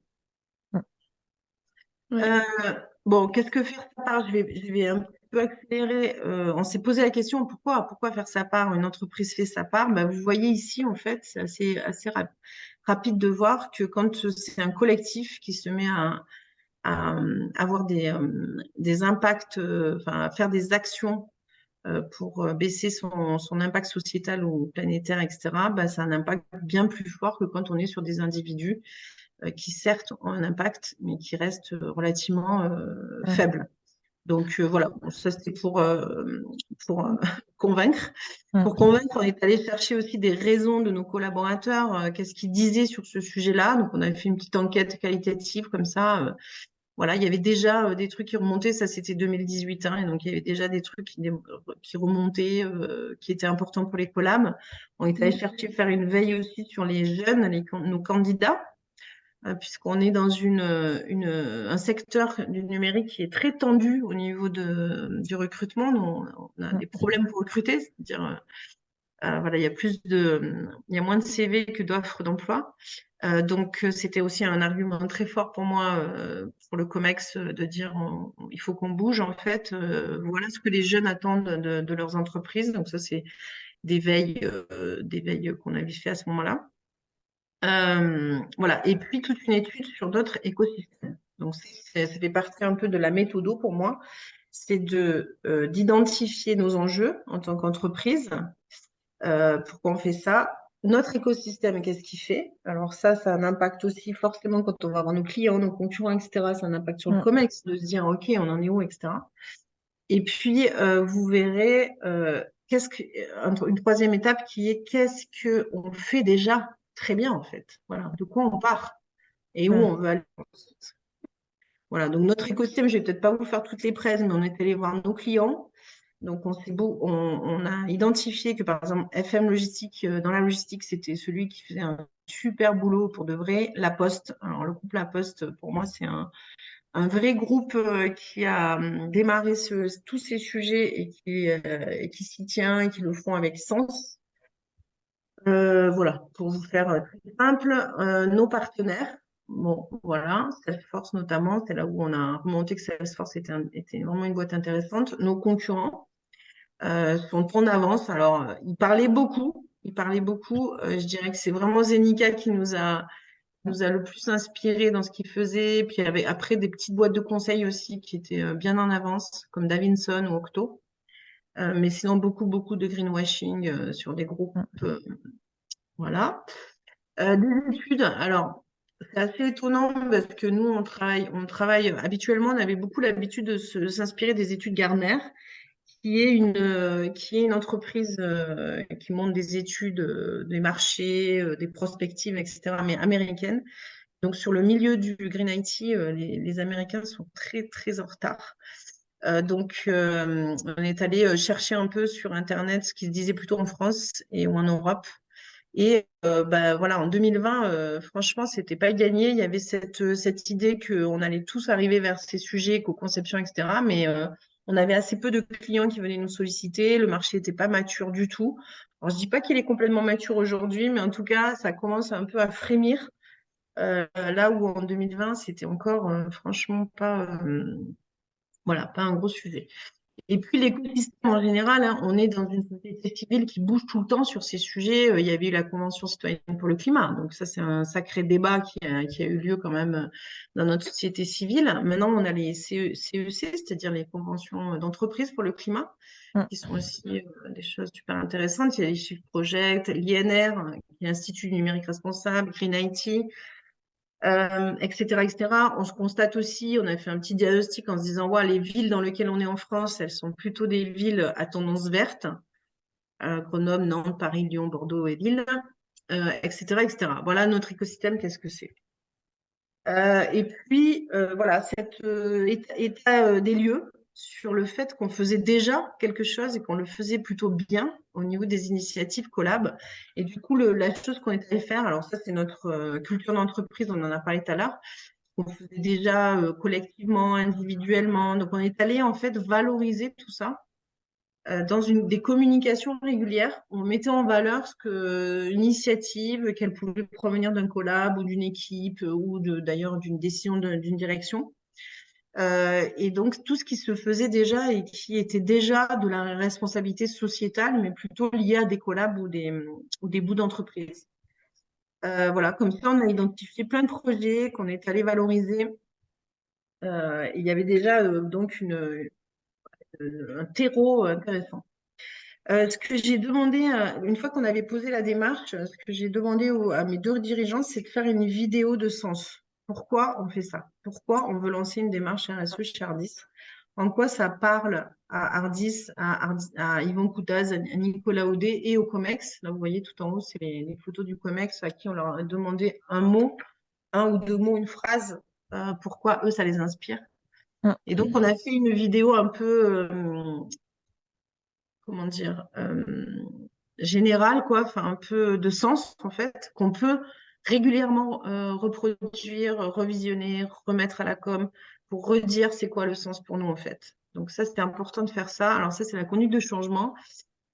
Bon, qu'est-ce que faire sa part? Je vais un peu accélérer. On s'est posé la question, pourquoi faire sa part? Une entreprise fait sa part. Vous voyez ici, en fait, c'est assez rapide de voir que quand c'est un collectif qui se met à avoir des impacts, à faire des actions pour baisser son impact sociétal ou planétaire, etc., c'est un impact bien plus fort que quand on est sur des individus qui certes ont un impact, mais qui restent relativement faibles. Donc voilà, ça c'était pour convaincre. Pour convaincre, on est allé chercher aussi des raisons de nos collaborateurs, qu'est-ce qu'ils disaient sur ce sujet-là. Donc on avait fait une petite enquête qualitative comme ça. Voilà, il y avait déjà des trucs qui remontaient, ça c'était 2018, et donc il y avait déjà des trucs qui remontaient, qui étaient importants pour les collabs. On est allé chercher faire une veille aussi sur les jeunes, nos candidats, puisqu'on est dans un secteur du numérique qui est très tendu au niveau du recrutement. On a des problèmes pour recruter, c'est-à-dire voilà, il y a moins de CV que d'offres d'emploi. Donc, c'était aussi un argument très fort pour moi, pour le COMEX, de dire il faut qu'on bouge, en fait. Voilà ce que les jeunes attendent de leurs entreprises. Donc, ça, c'est des veilles qu'on avait fait à ce moment-là. Voilà. Et puis, toute une étude sur d'autres écosystèmes. Donc, ça fait partie un peu de la méthode pour moi. C'est d'identifier nos enjeux en tant qu'entreprise. Pourquoi on fait ça? Notre écosystème, qu'est-ce qu'il fait? Alors ça a un impact aussi forcément quand on va voir nos clients, nos concurrents, etc. Ça a un impact sur le COMEX de se dire, OK, on en est où, etc. Et puis, vous verrez, une troisième étape qui est qu'est-ce qu'on fait déjà très bien, en fait. Voilà, de quoi on part et où on veut aller ensuite. Voilà, donc notre écosystème, je vais peut-être pas vous faire toutes les preuves, mais on est allé voir nos clients. Donc, on a identifié que, par exemple, FM Logistique, dans la logistique, c'était celui qui faisait un super boulot pour de vrai. La Poste, alors le groupe La Poste, pour moi, c'est un un vrai groupe qui a démarré tous ces sujets et qui s'y tient et qui le font avec sens. Voilà, pour vous faire très simple, nos partenaires, bon, voilà, Salesforce notamment, c'est là où on a remonté que Salesforce était vraiment une boîte intéressante. Nos concurrents sont en avance. Alors, ils parlaient beaucoup. Je dirais que c'est vraiment Zenica qui nous a le plus inspiré dans ce qu'il faisait. Puis il y avait après des petites boîtes de conseil aussi qui étaient bien en avance, comme Davinson ou Octo. Mais sinon, beaucoup de greenwashing sur des groupes. Voilà. Des études, alors, c'est assez étonnant parce que nous, on travaille habituellement, on avait beaucoup l'habitude de s'inspirer des études Gartner, qui est une entreprise qui monte des études des marchés, des prospectives, etc., mais américaines. Donc, sur le milieu du Green IT, les Américains sont très, très en retard. On est allé chercher un peu sur Internet ce qui se disait plutôt en France et ou en Europe. Et voilà, en 2020, franchement, c'était pas gagné. Il y avait cette idée qu'on allait tous arriver vers ces sujets, co-conception, etc. Mais on avait assez peu de clients qui venaient nous solliciter. Le marché n'était pas mature du tout. Alors, je dis pas qu'il est complètement mature aujourd'hui, mais en tout cas, ça commence un peu à frémir. Là où en 2020, c'était encore franchement pas un gros sujet. Et puis l'écosystème en général, hein, on est dans une société civile qui bouge tout le temps sur ces sujets. Il y avait eu la Convention citoyenne pour le climat, donc ça c'est un sacré débat qui a eu lieu quand même dans notre société civile. Maintenant, on a les CEC, c'est-à-dire les conventions d'entreprise pour le climat, qui sont aussi des choses super intéressantes. Il y a les Shift Project, l'INR, qui est l'Institut du numérique responsable, Green IT, etc., etc. On se constate aussi, on a fait un petit diagnostic en se disant, ouais, les villes dans lesquelles on est en France, elles sont plutôt des villes à tendance verte, Grenoble, Nantes, Paris, Lyon, Bordeaux et Lille, etc., etc. Voilà notre écosystème, qu'est-ce que c'est. Et puis, voilà, cet état des lieux sur le fait qu'on faisait déjà quelque chose et qu'on le faisait plutôt bien au niveau des initiatives collab. Et du coup, la chose qu'on est allé faire, alors ça, c'est notre culture d'entreprise, on en a parlé tout à l'heure, on faisait déjà collectivement, individuellement. Donc, on est allé en fait valoriser tout ça dans des communications régulières. On mettait en valeur une initiative, qu'elle pouvait provenir d'un collab ou d'une équipe ou d'ailleurs d'une décision d'une direction. Et donc, tout ce qui se faisait déjà et qui était déjà de la responsabilité sociétale, mais plutôt lié à des collabs ou des bouts d'entreprise. Voilà, comme ça, on a identifié plein de projets qu'on est allé valoriser. Il y avait déjà donc un terreau intéressant. Ce que j'ai demandé, une fois qu'on avait posé la démarche, ce que j'ai demandé à mes deux dirigeants, c'est de faire une vidéo de sens. Pourquoi on fait ça? Pourquoi on veut lancer une démarche RSE chez Ardis? En quoi ça parle à Ardis, à Yvon Coutaz, à Nicolas Audet et au COMEX? Là, vous voyez tout en haut, c'est les photos du COMEX à qui on leur a demandé un ou deux mots, une phrase, pourquoi eux, ça les inspire. Et donc, on a fait une vidéo un peu comment dire, général, quoi, enfin un peu de sens en fait, qu'on peut régulièrement reproduire, revisionner, remettre à la com pour redire c'est quoi le sens pour nous en fait. Donc ça, c'était important de faire ça. Alors ça, c'est la conduite de changement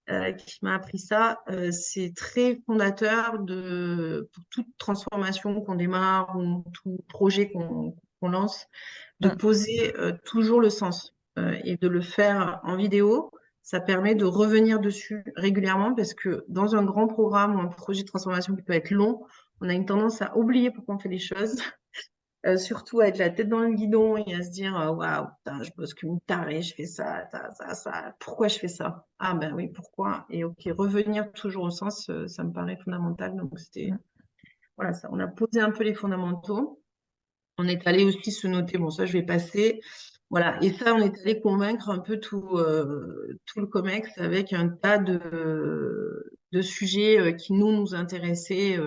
qui m'a appris ça. C'est très fondateur pour toute transformation qu'on démarre ou tout projet qu'on lance, de poser toujours le sens et de le faire en vidéo. Ça permet de revenir dessus régulièrement parce que dans un grand programme ou un projet de transformation qui peut être long, on a une tendance à oublier pourquoi on fait les choses, surtout à être la tête dans le guidon et à se dire waouh, je bosse comme une tarée, je fais ça, pourquoi je fais ça? Ah ben oui, pourquoi? Et ok, revenir toujours au sens, ça me paraît fondamental. Donc c'était voilà, ça, on a posé un peu les fondamentaux. On est allé aussi se noter, bon ça je vais passer, voilà, et ça on est allé convaincre un peu tout le COMEX avec un tas de sujets qui nous intéressaient,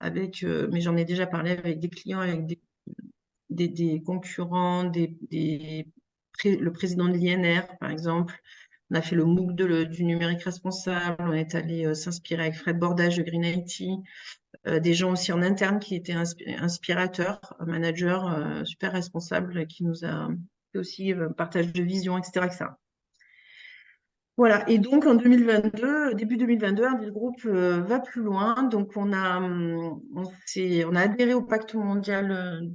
mais j'en ai déjà parlé avec des clients, avec des concurrents, le président de l'INR par exemple. On a fait le MOOC du numérique responsable, on est allé s'inspirer avec Fred Bordage de Green IT. des gens aussi en interne qui étaient inspirateurs, managers super responsables qui nous a fait aussi partage de vision, etc., etc. Voilà, et donc en 2022, début 2022, Ardil Group va plus loin. Donc on a adhéré au pacte mondial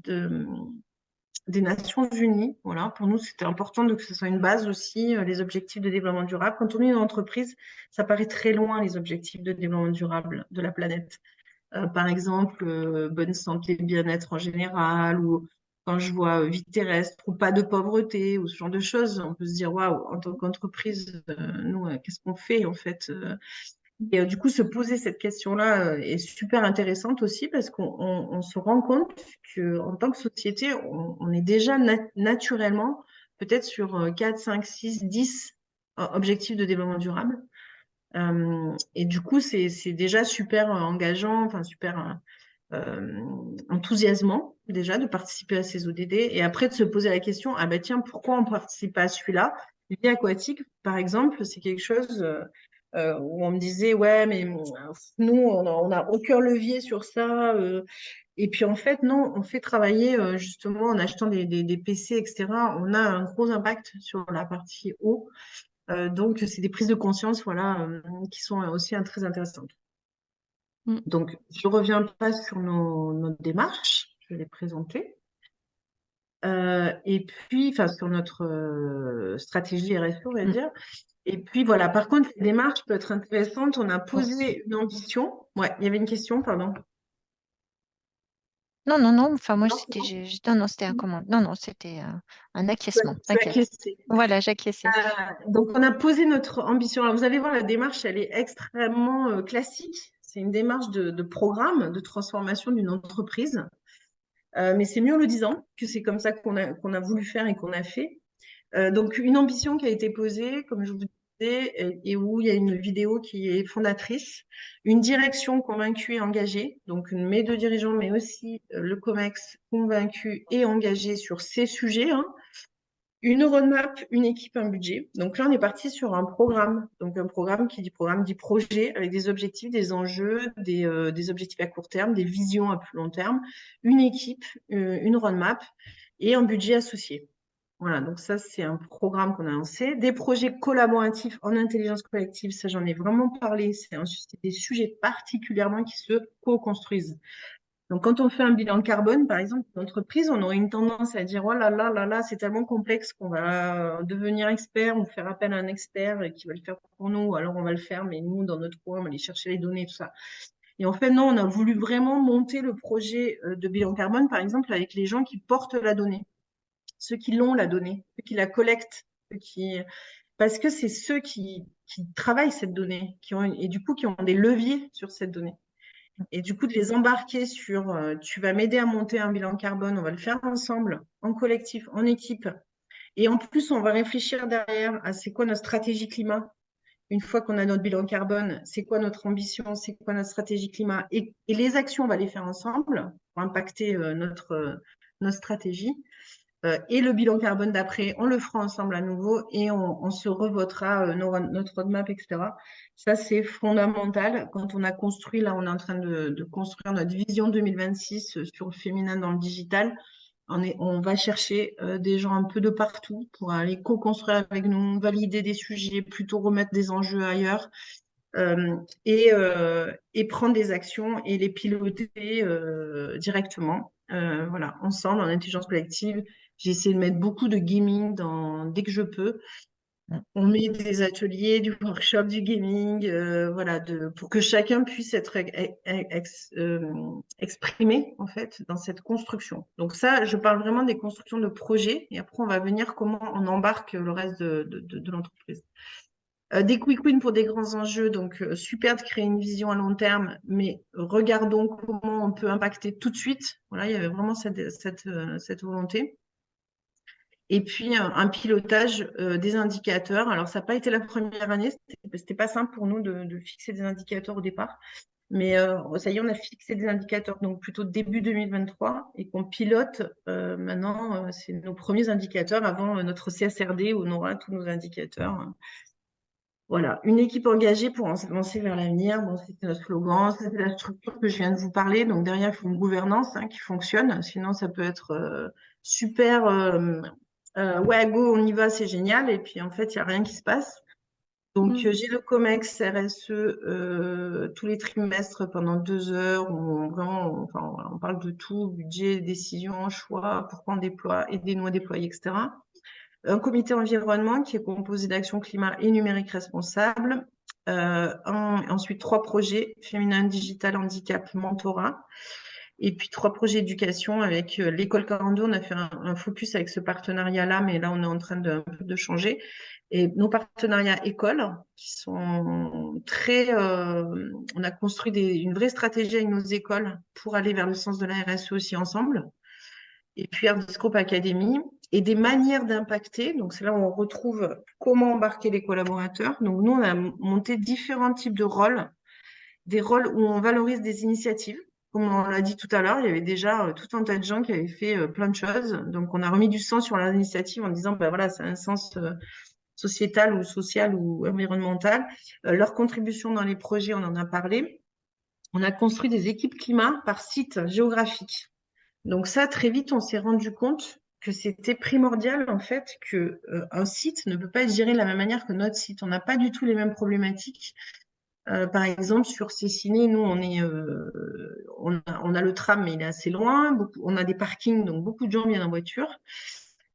des Nations Unies. Voilà, pour nous, c'était important que ce soit une base aussi, les objectifs de développement durable. Quand on est une entreprise, ça paraît très loin, les objectifs de développement durable de la planète. Par exemple, bonne santé, bien-être en général, ou quand je vois vie terrestre ou pas de pauvreté, ou ce genre de choses, on peut se dire, waouh, en tant qu'entreprise, nous, qu'est-ce qu'on fait en fait Et du coup, se poser cette question-là est super intéressante aussi parce qu'on se rend compte qu'en tant que société, on est déjà naturellement peut-être sur 4, 5, 6, 10 objectifs de développement durable. Et du coup, c'est déjà super engageant, enfin super enthousiasmant déjà de participer à ces ODD et après de se poser la question, ah ben tiens, pourquoi on ne participe pas à celui-là? Vie aquatique, par exemple, c'est quelque chose où on me disait, ouais, mais nous, on n'a aucun levier sur ça. Et puis en fait, non, on fait travailler justement en achetant des PC, etc. On a un gros impact sur la partie eau. Donc, c'est des prises de conscience voilà, qui sont aussi très intéressantes. Donc, je ne reviens pas sur nos démarches, je vais les présenter. Et puis, enfin, sur notre stratégie RSE, on va dire. Et puis, voilà, par contre, les démarches peuvent être intéressantes. On a posé une ambition. Ouais, il y avait une question, pardon. Non, non, non. Enfin, moi, c'était un comment. Non, non, c'était un acquiescement. Voilà, j'acquiesçais. Donc, on a posé notre ambition. Alors, vous allez voir, la démarche, elle est extrêmement classique. C'est une démarche de programme de transformation d'une entreprise. Mais c'est mieux en le disant que c'est comme ça qu'on a voulu faire et qu'on a fait. Donc, une ambition qui a été posée, comme je vous disais, et où il y a une vidéo qui est fondatrice, une direction convaincue et engagée, donc mes deux dirigeants, mais aussi le COMEX convaincu et engagé sur ces sujets, hein. Une roadmap, une équipe, un budget. Donc là, on est parti sur un programme. Donc un programme qui dit programme dit projet avec des objectifs, des enjeux, des objectifs à court terme, des visions à plus long terme, une équipe, une roadmap et un budget associé. Voilà, donc ça, c'est un programme qu'on a lancé. Des projets collaboratifs en intelligence collective, ça, j'en ai vraiment parlé. C'est des sujets particulièrement qui se co-construisent. Donc, quand on fait un bilan carbone, par exemple, une entreprise, on aurait une tendance à dire, oh là là là là, c'est tellement complexe qu'on va devenir expert ou faire appel à un expert qui va le faire pour nous. Alors, on va le faire, mais nous, dans notre coin, on va aller chercher les données, tout ça. Et en fait, non, on a voulu vraiment monter le projet de bilan carbone, par exemple, avec les gens qui portent la donnée, ceux qui l'ont, la donnée, ceux qui la collectent, parce que c'est ceux qui travaillent cette donnée, et du coup, qui ont des leviers sur cette donnée. Et du coup, de les embarquer sur tu vas m'aider à monter un bilan carbone, on va le faire ensemble, en collectif, en équipe. Et en plus, on va réfléchir derrière à c'est quoi notre stratégie climat. Une fois qu'on a notre bilan carbone, c'est quoi notre ambition, c'est quoi notre stratégie climat. Et les actions, on va les faire ensemble pour impacter notre stratégie. Et le bilan carbone d'après, on le fera ensemble à nouveau et on se revotera notre roadmap, etc. Ça, c'est fondamental. Quand on a construit, là, on est en train de construire notre vision 2026 sur le féminin dans le digital. On va chercher des gens un peu de partout pour aller co-construire avec nous, valider des sujets, plutôt remettre des enjeux ailleurs et prendre des actions et les piloter directement. Voilà, ensemble, en intelligence collective. J'ai essayé de mettre beaucoup de gaming dès que je peux. On met des ateliers, du workshop, du gaming, voilà, pour que chacun puisse être exprimé en fait dans cette construction. Donc ça, je parle vraiment des constructions de projets et après on va venir comment on embarque le reste de l'entreprise. Des quick wins pour des grands enjeux, donc super de créer une vision à long terme, mais regardons comment on peut impacter tout de suite. Voilà, il y avait vraiment cette volonté. Et puis, un pilotage des indicateurs. Alors, ça n'a pas été la première année. C'était pas simple pour nous de fixer des indicateurs au départ. Mais ça y est, on a fixé des indicateurs, donc plutôt début 2023, et qu'on pilote maintenant. C'est nos premiers indicateurs avant notre CSRD où on aura tous nos indicateurs. Voilà, une équipe engagée pour avancer vers l'avenir. Bon, c'était notre slogan, c'était la structure que je viens de vous parler. Donc derrière, il faut une gouvernance qui fonctionne. Sinon, ça peut être super. Ouais, go, on y va, c'est génial. Et puis en fait, il n'y a rien qui se passe. Donc j'ai le COMEX RSE tous les trimestres pendant 2 heures où on parle de tout, budget, décision, choix, pourquoi on déploie, aidez-nous à déployer, etc. Un comité environnement qui est composé d'actions climat et numérique responsable. Ensuite, 3 projets, féminin, digital, handicap, mentorat. Et puis 3 projets d'éducation avec l'école 42. On a fait un focus avec ce partenariat-là, mais là, on est en train un peu de changer. Et nos partenariats écoles, qui sont on a construit une vraie stratégie avec nos écoles pour aller vers le sens de la RSE aussi ensemble. Et puis Ardiscope Academy, et des manières d'impacter. Donc, c'est là où on retrouve comment embarquer les collaborateurs. Donc, nous, on a monté différents types de rôles, des rôles où on valorise des initiatives. Comme on l'a dit tout à l'heure, il y avait déjà tout un tas de gens qui avaient fait plein de choses. Donc, on a remis du sens sur l'initiative en disant, ben voilà, ça a un sens sociétal ou social ou environnemental. Leur contribution dans les projets, on en a parlé. On a construit des équipes climat par site géographique. Donc ça, très vite, on s'est rendu compte que c'était primordial, en fait, qu'un site ne peut pas être géré de la même manière que notre site. On n'a pas du tout les mêmes problématiques. Par exemple, sur Cessiné, nous, on a le tram, mais il est assez loin. On a des parkings, donc beaucoup de gens viennent en voiture.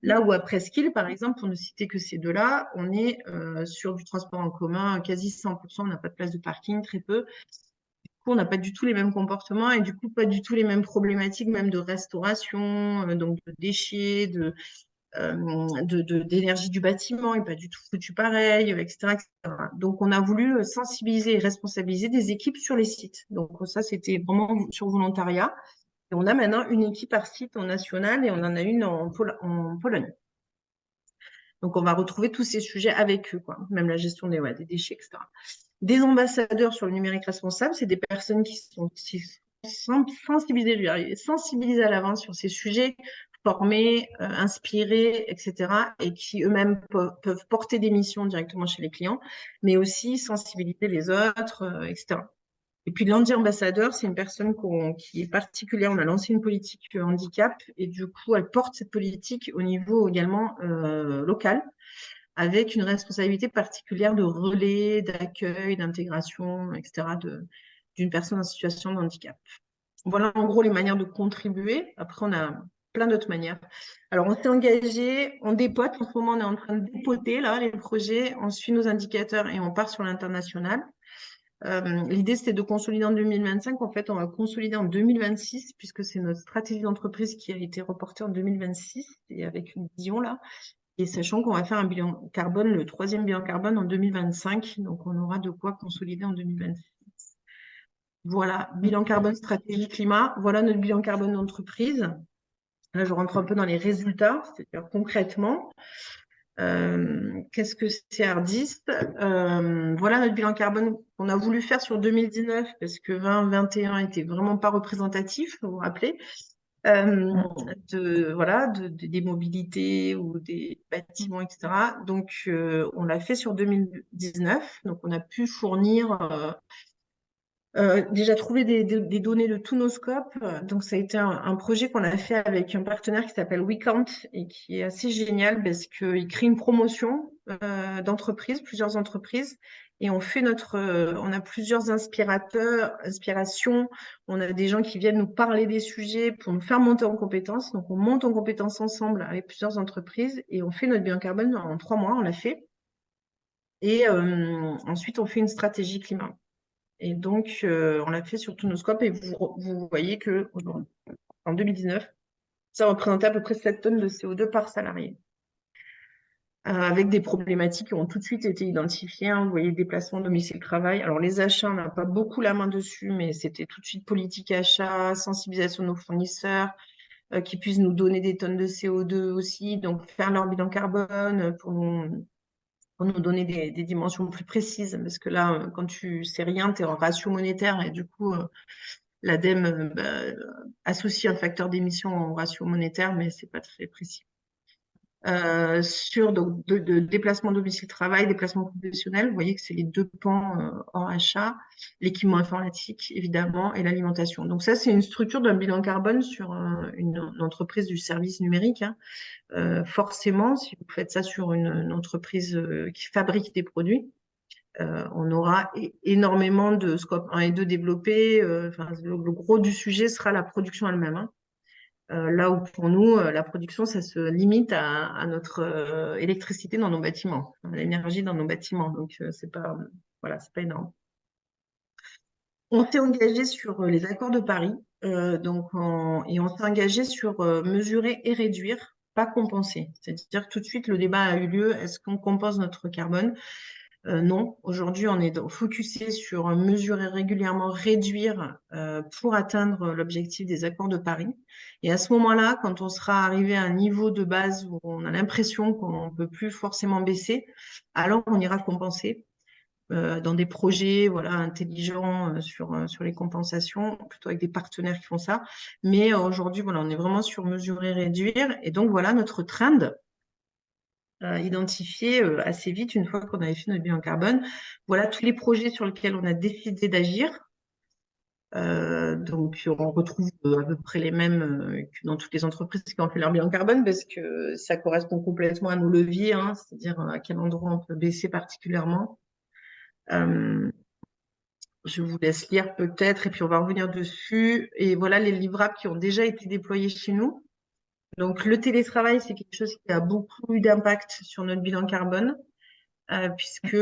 Là où à Presqu'île, par exemple, pour ne citer que ces deux-là, on est sur du transport en commun, quasi 100%, on n'a pas de place de parking, très peu. On n'a pas du tout les mêmes comportements et du coup, pas du tout les mêmes problématiques, même de restauration, donc de déchets, d'énergie du bâtiment, et pas du tout foutu pareil, etc., etc. Donc, on a voulu sensibiliser et responsabiliser des équipes sur les sites. Donc, ça, c'était vraiment sur volontariat. Et on a maintenant une équipe par site en national et on en a une en Pologne. Donc, on va retrouver tous ces sujets avec eux, quoi. Même la gestion des déchets, etc. Des ambassadeurs sur le numérique responsable, c'est des personnes qui sont sensibilisées à l'avance sur ces sujets, formées, inspirées, etc., et qui eux-mêmes peuvent porter des missions directement chez les clients, mais aussi sensibiliser les autres, etc. Et puis l'anti-ambassadeur, c'est une personne qui est particulière. On a lancé une politique handicap et du coup, elle porte cette politique au niveau également local, avec une responsabilité particulière de relais, d'accueil, d'intégration, etc., d'une personne en situation de handicap. Voilà en gros les manières de contribuer. Après, on a plein d'autres manières. Alors, on s'est engagé, on dépote. En ce moment, on est en train de dépoter là, les projets. On suit nos indicateurs et on part sur l'international. L'idée, c'était de consolider en 2025. En fait, on va consolider en 2026, puisque c'est notre stratégie d'entreprise qui a été reportée en 2026, et avec une vision là. Et sachant qu'on va faire un bilan carbone, le 3e bilan carbone en 2025, donc on aura de quoi consolider en 2026. Voilà, bilan carbone, stratégie climat. Voilà notre bilan carbone d'entreprise. Là, je rentre un peu dans les résultats, c'est-à-dire concrètement. Qu'est-ce que c'est Ardist? Voilà notre bilan carbone qu'on a voulu faire sur 2019 parce que 2021 n'était vraiment pas représentatif, vous vous rappelez, des mobilités ou des bâtiments, etc. Donc, on l'a fait sur 2019. Donc, on a pu fournir déjà trouver des données de tous nos scopes. Donc, ça a été un projet qu'on a fait avec un partenaire qui s'appelle WeCount et qui est assez génial parce qu'il crée une promotion d'entreprises, plusieurs entreprises, et on a plusieurs inspirations. On a des gens qui viennent nous parler des sujets pour nous faire monter en compétences. Donc, on monte en compétences ensemble avec plusieurs entreprises et on fait notre bilan carbone en 3 mois, on l'a fait. Et ensuite, on fait une stratégie climat. Et donc, on l'a fait sur tous nos scopes et vous voyez qu'en 2019, ça représentait à peu près 7 tonnes de CO2 par salarié. Avec des problématiques qui ont tout de suite été identifiées. Vous voyez, déplacement, domicile, travail. Alors, les achats, on n'a pas beaucoup la main dessus, mais c'était tout de suite politique achat, sensibilisation de nos fournisseurs, qui puissent nous donner des tonnes de CO2 aussi, donc faire leur bilan carbone pour nous donner des dimensions plus précises, parce que là, quand tu sais rien, tu es en ratio monétaire et du coup, l'ADEME associe un facteur d'émission en ratio monétaire, mais c'est pas très précis. sur de déplacement domicile-travail, déplacement professionnel. Vous voyez que c'est les deux pans hors achat, l'équipement informatique, évidemment, et l'alimentation. Donc ça, c'est une structure d'un bilan carbone sur une entreprise du service numérique. Hein. Forcément, si vous faites ça sur une entreprise qui fabrique des produits, on aura énormément de scope 1 et 2 développés. Le gros du sujet sera la production elle-même. Hein. Là où pour nous, la production, ça se limite à notre électricité dans nos bâtiments, l'énergie dans nos bâtiments. Donc, c'est pas, voilà, c'est pas énorme. On s'est engagé sur les accords de Paris, et on s'est engagé sur mesurer et réduire, pas compenser. C'est-à-dire que tout de suite, le débat a eu lieu, est-ce qu'on compense notre carbone? Non, aujourd'hui, on est focusé sur mesurer régulièrement, réduire pour atteindre l'objectif des accords de Paris. Et à ce moment-là, quand on sera arrivé à un niveau de base où on a l'impression qu'on ne peut plus forcément baisser, alors on ira compenser dans des projets voilà, intelligents sur les compensations, plutôt avec des partenaires qui font ça. Mais aujourd'hui, voilà, on est vraiment sur mesurer, réduire. Et donc, voilà notre trend identifié assez vite, une fois qu'on avait fait notre bilan carbone. Voilà tous les projets sur lesquels on a décidé d'agir. Donc, on retrouve à peu près les mêmes que dans toutes les entreprises qui ont fait leur bilan carbone, parce que ça correspond complètement à nos leviers, hein, c'est-à-dire à quel endroit on peut baisser particulièrement. Je vous laisse lire peut-être, et puis on va revenir dessus. Et voilà les livrables qui ont déjà été déployés chez nous. Donc, le télétravail, c'est quelque chose qui a beaucoup eu d'impact sur notre bilan carbone, puisque,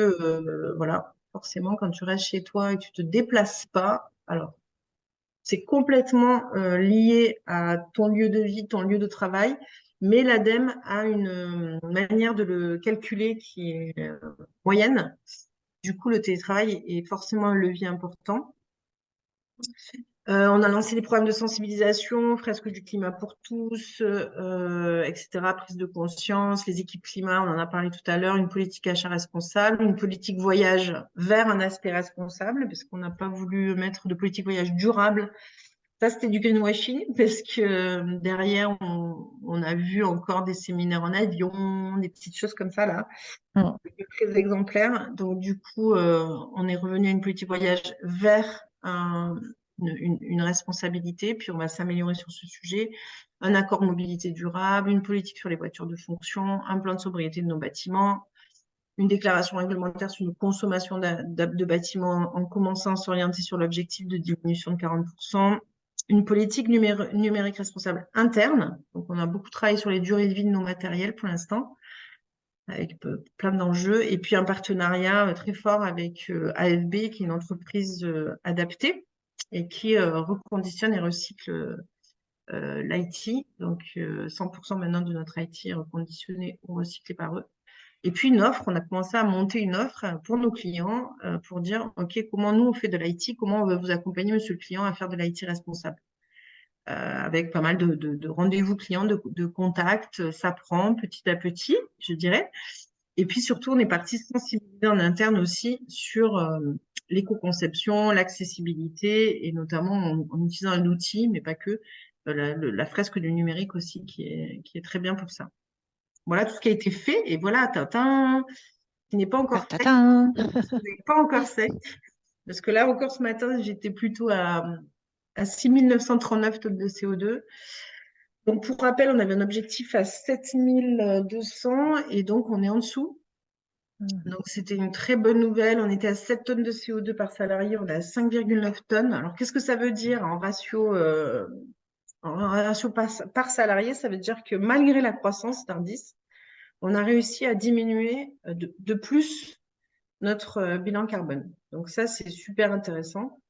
voilà, forcément, quand tu restes chez toi et que tu te déplaces pas, alors, c'est complètement lié à ton lieu de vie, ton lieu de travail, mais l'ADEME a une manière de le calculer qui est moyenne. Du coup, le télétravail est forcément un levier important. On a lancé des programmes de sensibilisation, fresque du climat pour tous, etc., prise de conscience, les équipes climat, on en a parlé tout à l'heure, une politique achat responsable, une politique voyage vers un aspect responsable, parce qu'on n'a pas voulu mettre de politique voyage durable. Ça, c'était du greenwashing, parce que derrière, on a vu encore des séminaires en avion, des petites choses comme ça, là, très exemplaires. Donc, du coup, on est revenu à une politique voyage vers une responsabilité, puis on va s'améliorer sur ce sujet. Un accord mobilité durable, une politique sur les voitures de fonction, un plan de sobriété de nos bâtiments, une déclaration réglementaire sur une consommation de bâtiments en commençant à s'orienter sur l'objectif de diminution de 40%, une politique numérique responsable interne. Donc, on a beaucoup travaillé sur les durées de vie de nos matériels pour l'instant, avec plein d'enjeux, et puis un partenariat très fort avec AFB, qui est une entreprise adaptée et qui reconditionne et recycle l'IT. Donc, 100% maintenant de notre IT est reconditionné ou recyclé par eux. Et puis une offre, on a commencé à monter une offre pour nos clients pour dire, OK, comment nous on fait de l'IT, comment on veut vous accompagner, monsieur le client, à faire de l'IT responsable. Avec pas mal de rendez-vous clients, de contacts. Ça prend petit à petit, je dirais. Et puis surtout, on est parti sensibiliser en interne aussi sur l'éco-conception, l'accessibilité, et notamment en utilisant un outil, mais pas que, la fresque du numérique aussi, qui est très bien pour ça. Voilà tout ce qui a été fait, et voilà, Tintin, qui n'est pas encore sec. N'est pas encore sec. Parce que là, encore ce matin, j'étais plutôt à 6939 tonnes de CO2. Donc, pour rappel, on avait un objectif à 7200 et donc on est en dessous. Donc, c'était une très bonne nouvelle. On était à 7 tonnes de CO2 par salarié, on est à 5,9 tonnes. Alors, qu'est-ce que ça veut dire en ratio, par salarié? Ça veut dire que malgré la croissance d'Ardis, on a réussi à diminuer de plus notre bilan carbone. Donc, ça, c'est super intéressant.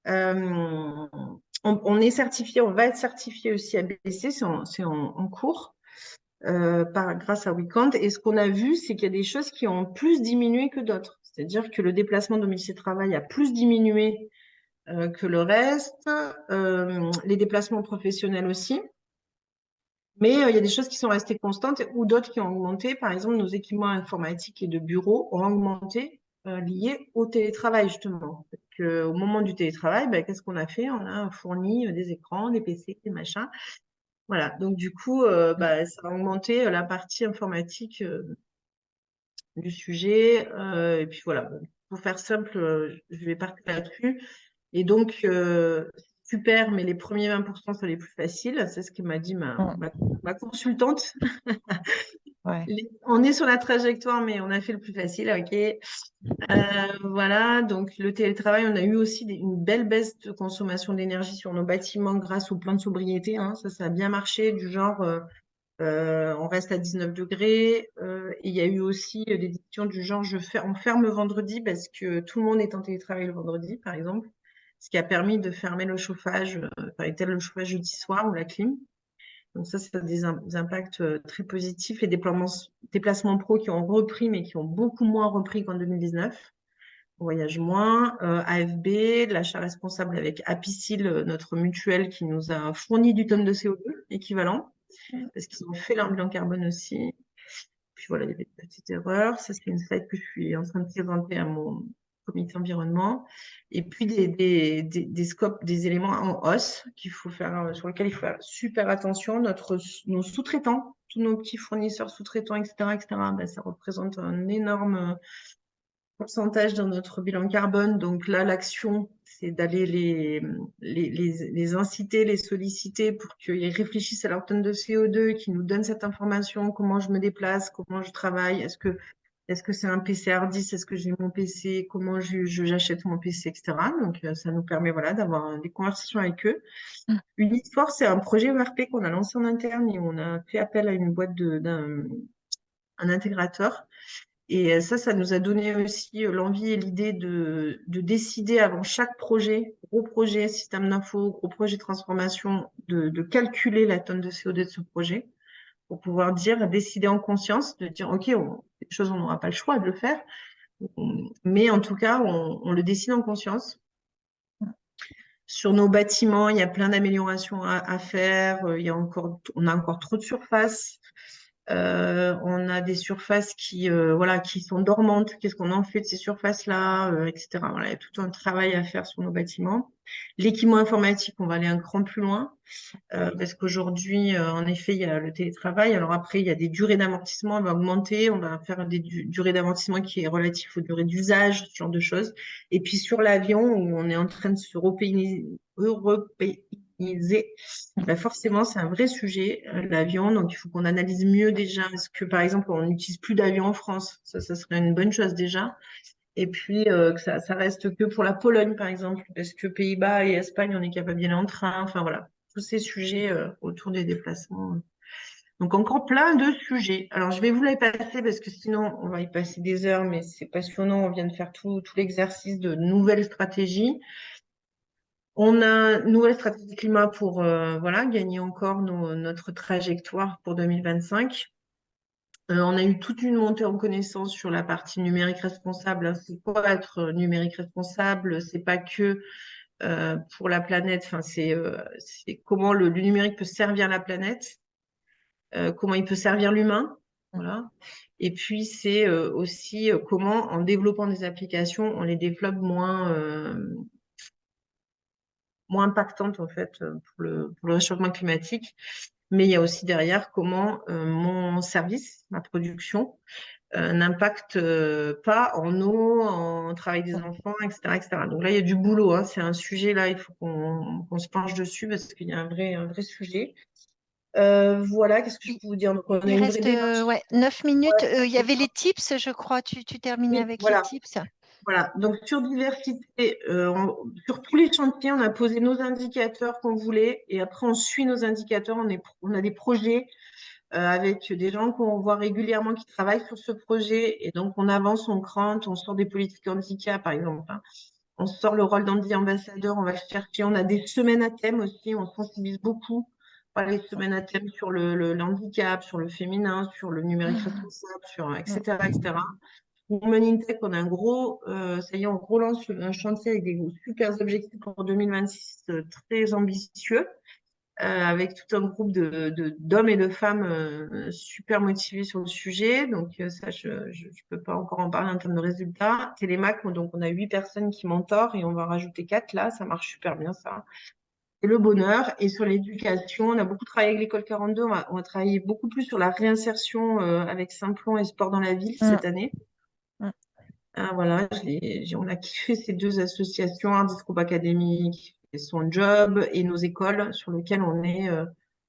On est certifié, on va être certifié aussi ABC, c'est en cours grâce à WeCount. Et ce qu'on a vu, c'est qu'il y a des choses qui ont plus diminué que d'autres. C'est-à-dire que le déplacement domicile-travail a plus diminué que le reste, les déplacements professionnels aussi. Mais il y a des choses qui sont restées constantes ou d'autres qui ont augmenté. Par exemple, nos équipements informatiques et de bureaux ont augmenté liés au télétravail, justement. Au moment du télétravail, qu'est-ce qu'on a fait? On a fourni des écrans, des PC, des machins. Voilà, donc du coup, ça a augmenté la partie informatique du sujet. Et puis voilà, bon, pour faire simple, je vais partir là-dessus. Et donc, super, mais les premiers 20% sont les plus faciles. C'est ce que m'a dit ma consultante. Ouais. On est sur la trajectoire, mais on a fait le plus facile, ok. Voilà, donc le télétravail, on a eu aussi une belle baisse de consommation d'énergie sur nos bâtiments grâce au plan de sobriété, hein. Ça a bien marché, du genre, on reste à 19 degrés. Et il y a eu aussi des décisions du genre, on ferme le vendredi parce que tout le monde est en télétravail le vendredi, par exemple, ce qui a permis de fermer le chauffage, éteindre le chauffage jeudi soir ou la clim. Donc ça, c'est des impacts très positifs. Les déplacements pro qui ont repris, mais qui ont beaucoup moins repris qu'en 2019. On voyage moins. AFB, l'achat responsable avec Apicil, notre mutuelle qui nous a fourni du tonne de CO2 équivalent, parce qu'ils ont fait leur bilan carbone aussi. Puis voilà, il y avait des petites erreurs. Ça, c'est une slide que je suis en train de présenter à mon comité environnement. Et puis des scopes, des éléments en hausse sur lesquels il faut faire super attention. Nos sous-traitants, tous nos petits fournisseurs sous-traitants, etc., ça représente un énorme pourcentage dans notre bilan carbone. Donc là, l'action, c'est d'aller les inciter, les solliciter pour qu'ils réfléchissent à leur tonne de CO2, qu'ils nous donnent cette information, comment je me déplace, comment je travaille, est-ce que c'est un PC hard disk, est-ce que j'ai mon PC, comment j'achète mon PC, etc. Donc ça nous permet d'avoir des conversations avec eux. Unisport, c'est un projet ERP qu'on a lancé en interne et on a fait appel à une boîte d'un intégrateur. Et ça nous a donné aussi l'envie et l'idée de décider avant chaque projet, gros projet système d'info, gros projet transformation, de calculer la tonne de CO2 de ce projet pour pouvoir décider en conscience, de dire, OK, des choses, on n'aura pas le choix de le faire, mais en tout cas, on le décide en conscience. Sur nos bâtiments, il y a plein d'améliorations à faire. On a encore trop de surface. On a des surfaces qui sont dormantes. Qu'est-ce qu'on en fait de ces surfaces-là, etc. Voilà, il y a tout un travail à faire sur nos bâtiments. L'équipement informatique, on va aller un cran plus loin. Parce qu'aujourd'hui, en effet, il y a le télétravail. Alors après, il y a des durées d'amortissement, on va augmenter, on va faire des durées d'amortissement qui est relatif aux durées d'usage, ce genre de choses. Et puis sur l'avion, où on est en train de se européaniser, forcément, c'est un vrai sujet, l'avion. Donc, il faut qu'on analyse mieux déjà. Est-ce que, par exemple, on n'utilise plus d'avion en France? Ça serait une bonne chose déjà. Et puis, que ça reste que pour la Pologne, par exemple, parce que Pays-Bas et Espagne, on est capable d'y aller en train. Enfin, voilà, tous ces sujets autour des déplacements. Donc, encore plein de sujets. Alors, je vais vous les passer parce que sinon, on va y passer des heures, mais c'est passionnant. On vient de faire tout l'exercice de nouvelles stratégies. On a une nouvelle stratégie climat pour gagner encore notre trajectoire pour 2025. On a eu toute une montée en connaissance sur la partie numérique responsable. C'est quoi être numérique responsable? C'est pas que pour la planète. Enfin, c'est comment le numérique peut servir la planète, comment il peut servir l'humain. Voilà. Et puis, c'est aussi comment, en développant des applications, on les développe moins impactantes en fait pour le réchauffement climatique. Mais il y a aussi derrière comment mon service, ma production, n'impacte pas en eau, en travail des enfants, etc., etc. Donc là, il y a du boulot, hein. C'est un sujet, là, il faut qu'on se penche dessus parce qu'il y a un vrai sujet. Voilà, qu'est-ce que je peux vous dire? Donc, on a Il une reste vraie démarche. 9 minutes. Ouais, Il y avait les tips, je crois. Tu terminais oui, avec les voilà. tips. Voilà, donc sur diversité, sur tous les chantiers, on a posé nos indicateurs qu'on voulait et après on suit nos indicateurs, on a des projets avec des gens qu'on voit régulièrement qui travaillent sur ce projet et donc on avance, on crante, on sort des politiques handicap par exemple, hein. On sort le rôle d'ambassadeur, on va chercher, on a des semaines à thème aussi, on sensibilise beaucoup par les semaines à thème sur le handicap, sur le féminin, sur le numérique responsable, etc., etc. Women in Tech, on a ça y est, on relance un chantier avec des super objectifs pour 2026 très ambitieux, avec tout un groupe d'hommes et de femmes super motivés sur le sujet. Donc ça, je ne peux pas encore en parler en termes de résultats. Télémac, donc on a 8 personnes qui mentorent et on va rajouter 4 là, ça marche super bien ça. et le bonheur. Et sur l'éducation, on a beaucoup travaillé avec l'école 42. On va travailler beaucoup plus sur la réinsertion avec Simplon et Sport dans la ville cette année. Ah, voilà, on a kiffé ces deux associations, Art Discours Académique et son job, et nos écoles, sur lesquelles on est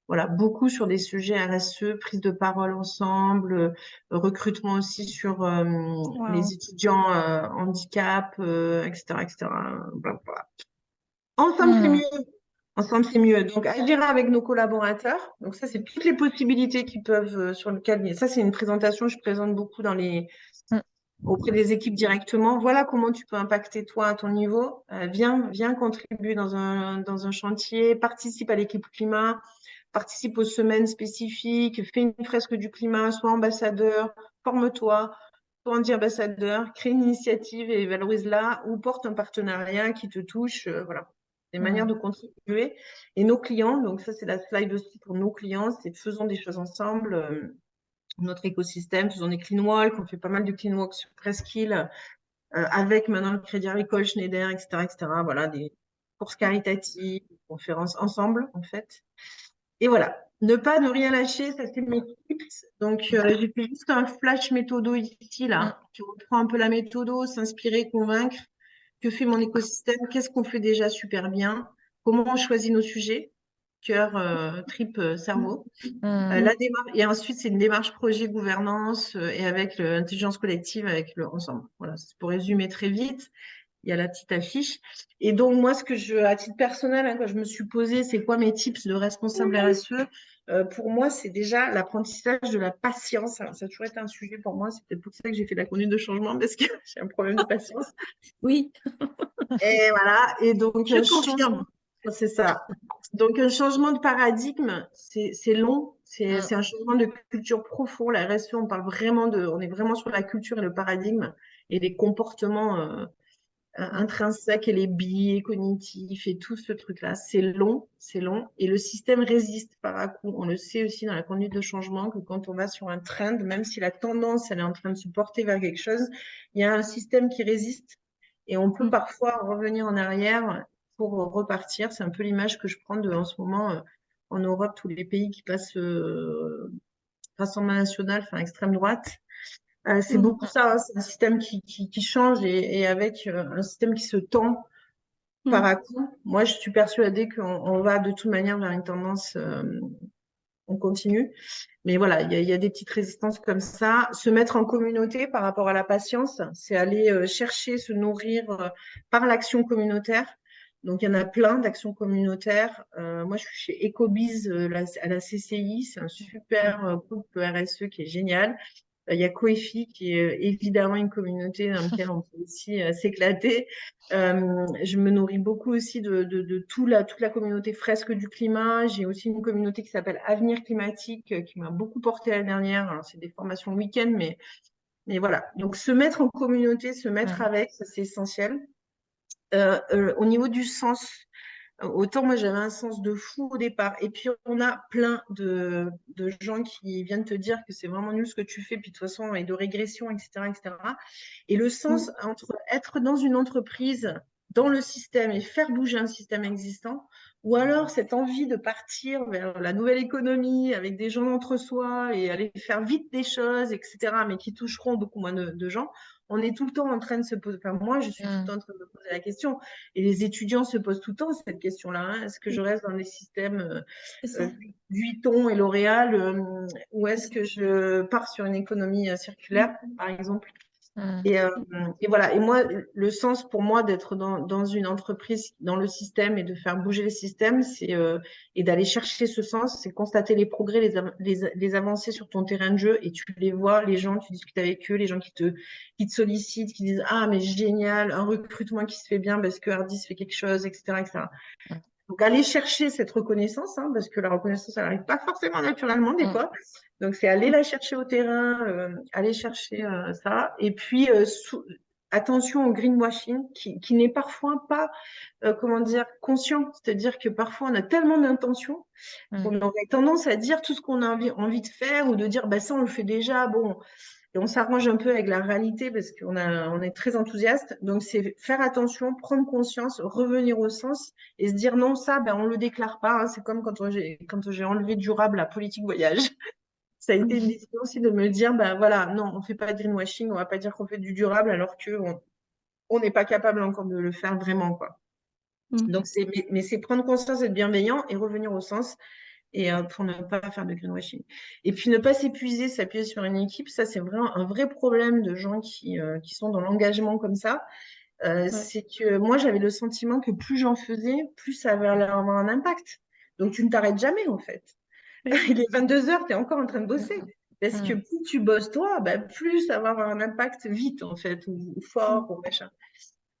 voilà, beaucoup sur des sujets RSE, prise de parole ensemble, recrutement aussi sur les étudiants handicap, etc., etc. Voilà. Ensemble, c'est mieux. Ensemble, c'est mieux. Donc, agir avec nos collaborateurs. Donc, ça, c'est toutes les possibilités qui peuvent, sur lesquelles. Ça, c'est une présentation que je présente beaucoup auprès des équipes directement. Voilà comment tu peux impacter toi à ton niveau. Viens contribuer dans un chantier, participe à l'équipe climat, participe aux semaines spécifiques, fais une fresque du climat, sois ambassadeur, forme-toi, sois anti-ambassadeur, crée une initiative et valorise-la ou porte un partenariat qui te touche. Voilà. Des manières de contribuer. Et nos clients, donc ça c'est la slide aussi pour nos clients, c'est faisons des choses ensemble. Notre écosystème, faisons des clean walk, on fait pas mal de clean walk sur Presqu'île, avec maintenant le Crédit Agricole, Schneider, etc., etc. Voilà, des courses caritatives, des conférences ensemble, en fait. Et voilà, ne rien lâcher, ça c'est mes tips. Donc, j'ai fait juste un flash méthodo ici, là, qui reprend un peu la méthodo, s'inspirer, convaincre. Que fait mon écosystème? Qu'est-ce qu'on fait déjà super bien? Comment on choisit nos sujets? Cœur, trip, cerveau. La démarche, et ensuite, c'est une démarche projet gouvernance et avec l'intelligence collective, avec le ensemble. Voilà, c'est pour résumer très vite. Il y a la petite affiche. Et donc, moi, à titre personnel, quand je me suis posée, c'est quoi mes tips de responsable RSE? Pour moi, c'est déjà l'apprentissage de la patience. Alors, ça a toujours été un sujet pour moi. C'est peut-être pour ça que j'ai fait la conduite de changement, parce que j'ai un problème de patience. Oui. Et voilà. Et donc, Je confirme. C'est ça. Donc, un changement de paradigme, c'est long. C'est un changement de culture profond. La RSE, on est vraiment sur la culture et le paradigme et les comportements intrinsèques et les biais cognitifs et tout ce truc-là. C'est long, c'est long. Et le système résiste par à coup. On le sait aussi dans la conduite de changement que quand on va sur un trend, même si la tendance, elle est en train de se porter vers quelque chose, il y a un système qui résiste et on peut parfois revenir en arrière pour repartir. C'est un peu l'image que je prends en ce moment en Europe, tous les pays qui passent Rassemblement national, enfin extrême droite. C'est beaucoup ça, hein. C'est un système qui change et avec un système qui se tend par à coup. Moi, je suis persuadée qu'on va de toute manière vers une tendance, on continue. Mais voilà, il y a des petites résistances comme ça. Se mettre en communauté par rapport à la patience, c'est aller chercher, se nourrir par l'action communautaire. Donc, il y en a plein d'actions communautaires. Moi, je suis chez Ecobiz à la CCI. C'est un super groupe RSE qui est génial. Il y a Coefi qui est évidemment une communauté dans laquelle on peut aussi s'éclater. Je me nourris beaucoup aussi de toute la communauté fresque du climat. J'ai aussi une communauté qui s'appelle Avenir climatique qui m'a beaucoup porté l'année dernière. Alors, c'est des formations week-end, mais voilà. Donc, se mettre en communauté, se mettre avec, ça c'est essentiel. Au niveau du sens, autant moi j'avais un sens de fou au départ, et puis on a plein de gens qui viennent te dire que c'est vraiment nul ce que tu fais, puis de toute façon, et de régression, etc., etc. Et le sens entre être dans une entreprise, dans le système et faire bouger un système existant, ou alors cette envie de partir vers la nouvelle économie avec des gens entre soi et aller faire vite des choses, etc., mais qui toucheront beaucoup moins de gens. On est tout le temps en train de se poser, enfin moi je suis tout le temps en train de me poser la question, et les étudiants se posent tout le temps cette question-là, hein. Est-ce que je reste dans les systèmes Vuitton et L'Oréal ou est-ce que je pars sur une économie circulaire, par exemple? Et voilà. Et moi, le sens pour moi d'être dans une entreprise, dans le système et de faire bouger les systèmes, et d'aller chercher ce sens, c'est constater les progrès, les avancées sur ton terrain de jeu, et tu les vois, les gens, tu discutes avec eux, les gens qui te sollicitent, qui disent ah mais génial, un recrutement qui se fait bien parce que Hardis fait quelque chose, etc., etc. Donc, aller chercher cette reconnaissance, hein, parce que la reconnaissance, elle n'arrive pas forcément naturellement des fois. Donc, c'est aller la chercher au terrain, aller chercher ça. Et puis, attention au greenwashing qui n'est parfois pas, comment dire, conscient. C'est-à-dire que parfois, on a tellement d'intentions qu'on aurait tendance à dire tout ce qu'on a envie de faire ou de dire, bah, ça, on le fait déjà. Bon, et on s'arrange un peu avec la réalité parce on est très enthousiaste. Donc, c'est faire attention, prendre conscience, revenir au sens et se dire non, ça, ben, on le déclare pas, hein. C'est comme quand j'ai enlevé durable la politique voyage. Ça a été une décision aussi de me dire, ben voilà, non, on fait pas de greenwashing, on va pas dire qu'on fait du durable alors qu'on on n'est pas capable encore de le faire vraiment, quoi. Donc, mais c'est prendre conscience, être bienveillant et revenir au sens et pour ne pas faire de greenwashing. Et puis ne pas s'épuiser, s'appuyer sur une équipe, ça c'est vraiment un vrai problème de gens qui sont dans l'engagement comme ça. C'est que moi j'avais le sentiment que plus j'en faisais, plus ça avait avoir un impact. Donc tu ne t'arrêtes jamais en fait. Il est 22 heures, tu es encore en train de bosser. Parce que plus tu bosses toi, bah, plus ça va avoir un impact vite en fait, ou fort, ou machin.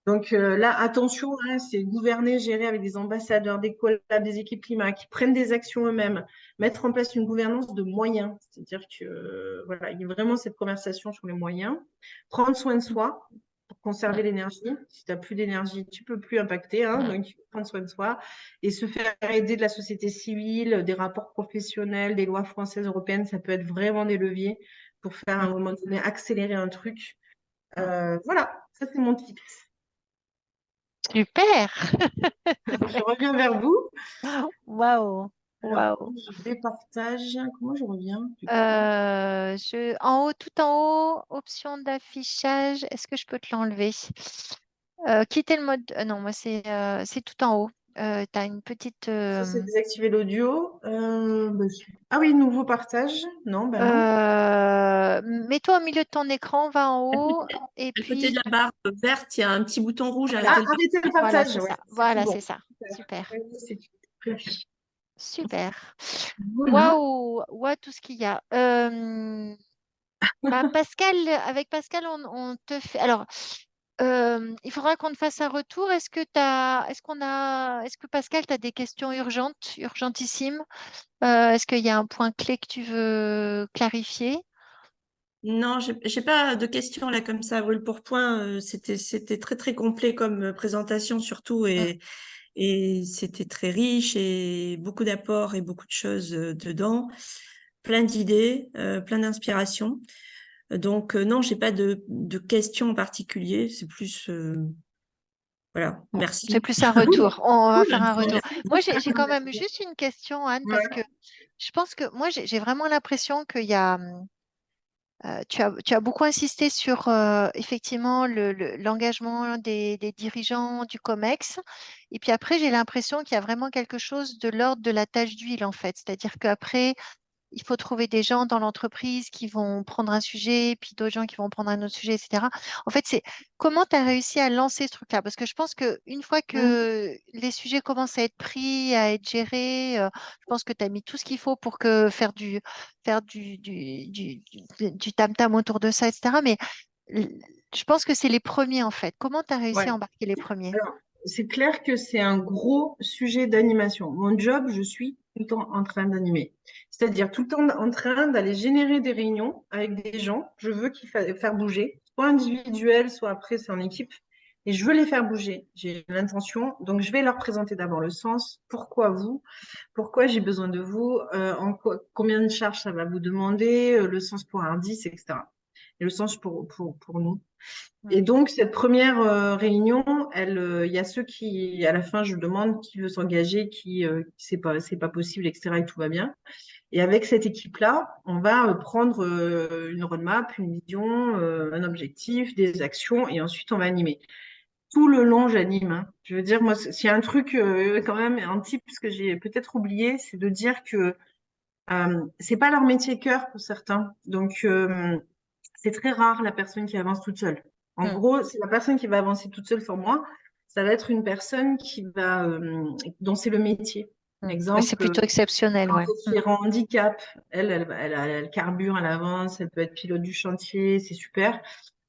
Donc là, attention, hein, c'est gouverner, gérer avec des ambassadeurs, des collabs, des équipes climat qui prennent des actions eux-mêmes, mettre en place une gouvernance de moyens. C'est-à-dire que voilà, il y a vraiment cette conversation sur les moyens. Prendre soin de soi pour conserver l'énergie. Si tu n'as plus d'énergie, tu peux plus impacter. Hein, donc, prendre soin de soi et se faire aider de la société civile, des rapports professionnels, des lois françaises, européennes, ça peut être vraiment des leviers pour faire à un moment donné accélérer un truc. Voilà, ça c'est mon tip. Super. Je reviens vers vous. Waouh. Alors, Waouh. je départage. Comment je reviens du coup? En haut, tout en haut, option d'affichage. Est-ce que je peux te l'enlever? Quitter le mode. Non, moi, c'est tout en haut. Tu as une petite. Ça, c'est désactiver l'audio. Ah oui, nouveau partage. Non, ben non. Mets-toi au milieu de ton écran, va en haut. Et À côté puis. de la barre verte, il y a un petit bouton rouge, Voilà, arrêter le Arrêtez le voilà, partage. c'est Ouais, ça. c'est tout Voilà, bon. c'est ça. Super. Ouais, Super. Voilà. Waouh, waouh, tout ce qu'il y a. Bah, Pascal, avec Pascal, on te fait. Alors, il faudra qu'on te fasse un retour. Est-ce que Pascal, tu as des questions urgentes, urgentissimes? Est-ce qu'il y a un point clé que tu veux clarifier? Non, j'ai pas de questions là comme ça. Brûle pour point, c'était très très complet comme présentation surtout Mm. et c'était très riche et beaucoup d'apports et beaucoup de choses dedans, plein d'idées, plein d'inspiration. Donc non, j'ai pas de questions en particulier. C'est plus voilà, Bon, c'est merci. plus un retour. On va Cool. faire un retour. Merci. Moi, j'ai quand même juste une question, Anne, parce que Ouais. je pense que moi, j'ai vraiment l'impression qu'il y a. Tu as beaucoup insisté sur effectivement l'engagement des dirigeants du COMEX. Et puis après, j'ai l'impression qu'il y a vraiment quelque chose de l'ordre de la tâche d'huile, en fait. C'est-à-dire qu'après, il faut trouver des gens dans l'entreprise qui vont prendre un sujet, puis d'autres gens qui vont prendre un autre sujet, etc. En fait, c'est comment tu as réussi à lancer ce truc-là? Parce que je pense qu'une fois que les sujets commencent à être pris, à être gérés, je pense que tu as mis tout ce qu'il faut pour que faire du tam-tam autour de ça, etc. Mais je pense que c'est les premiers, en fait. Comment tu as réussi Ouais. à embarquer les premiers? Alors, c'est clair que c'est un gros sujet d'animation. Mon job, je suis tout le temps en train d'animer. C'est-à-dire tout le temps en train d'aller générer des réunions avec des gens. Je veux faire bouger, soit individuel, soit après c'est en équipe. Et je veux les faire bouger. J'ai l'intention. Donc, je vais leur présenter d'abord le sens. Pourquoi vous? Pourquoi j'ai besoin de vous? Combien de charges ça va vous demander? Le sens pour Ardis, etc. Et le sens pour nous. Et Mm. donc, cette première réunion, il y a ceux qui, à la fin, je demande qui veut s'engager, qui c'est pas possible, etc. Et tout va bien. Et avec cette équipe-là, on va prendre une roadmap, une vision, un objectif, des actions, et ensuite on va animer. Tout le long, j'anime. Hein. Je veux dire, moi, s'il y a un truc quand même, un tip que j'ai peut-être oublié, c'est de dire que c'est pas leur métier cœur pour certains. Donc, c'est très rare la personne qui avance toute seule. En Mm. gros, c'est la personne qui va avancer toute seule sur moi. Ça va être une personne dont c'est le métier. Par Mm. Ouais, c'est exemple, plutôt exceptionnel, un ouais. Mm. référent handicap, elle carbure, elle avance, elle peut être pilote du chantier, c'est super.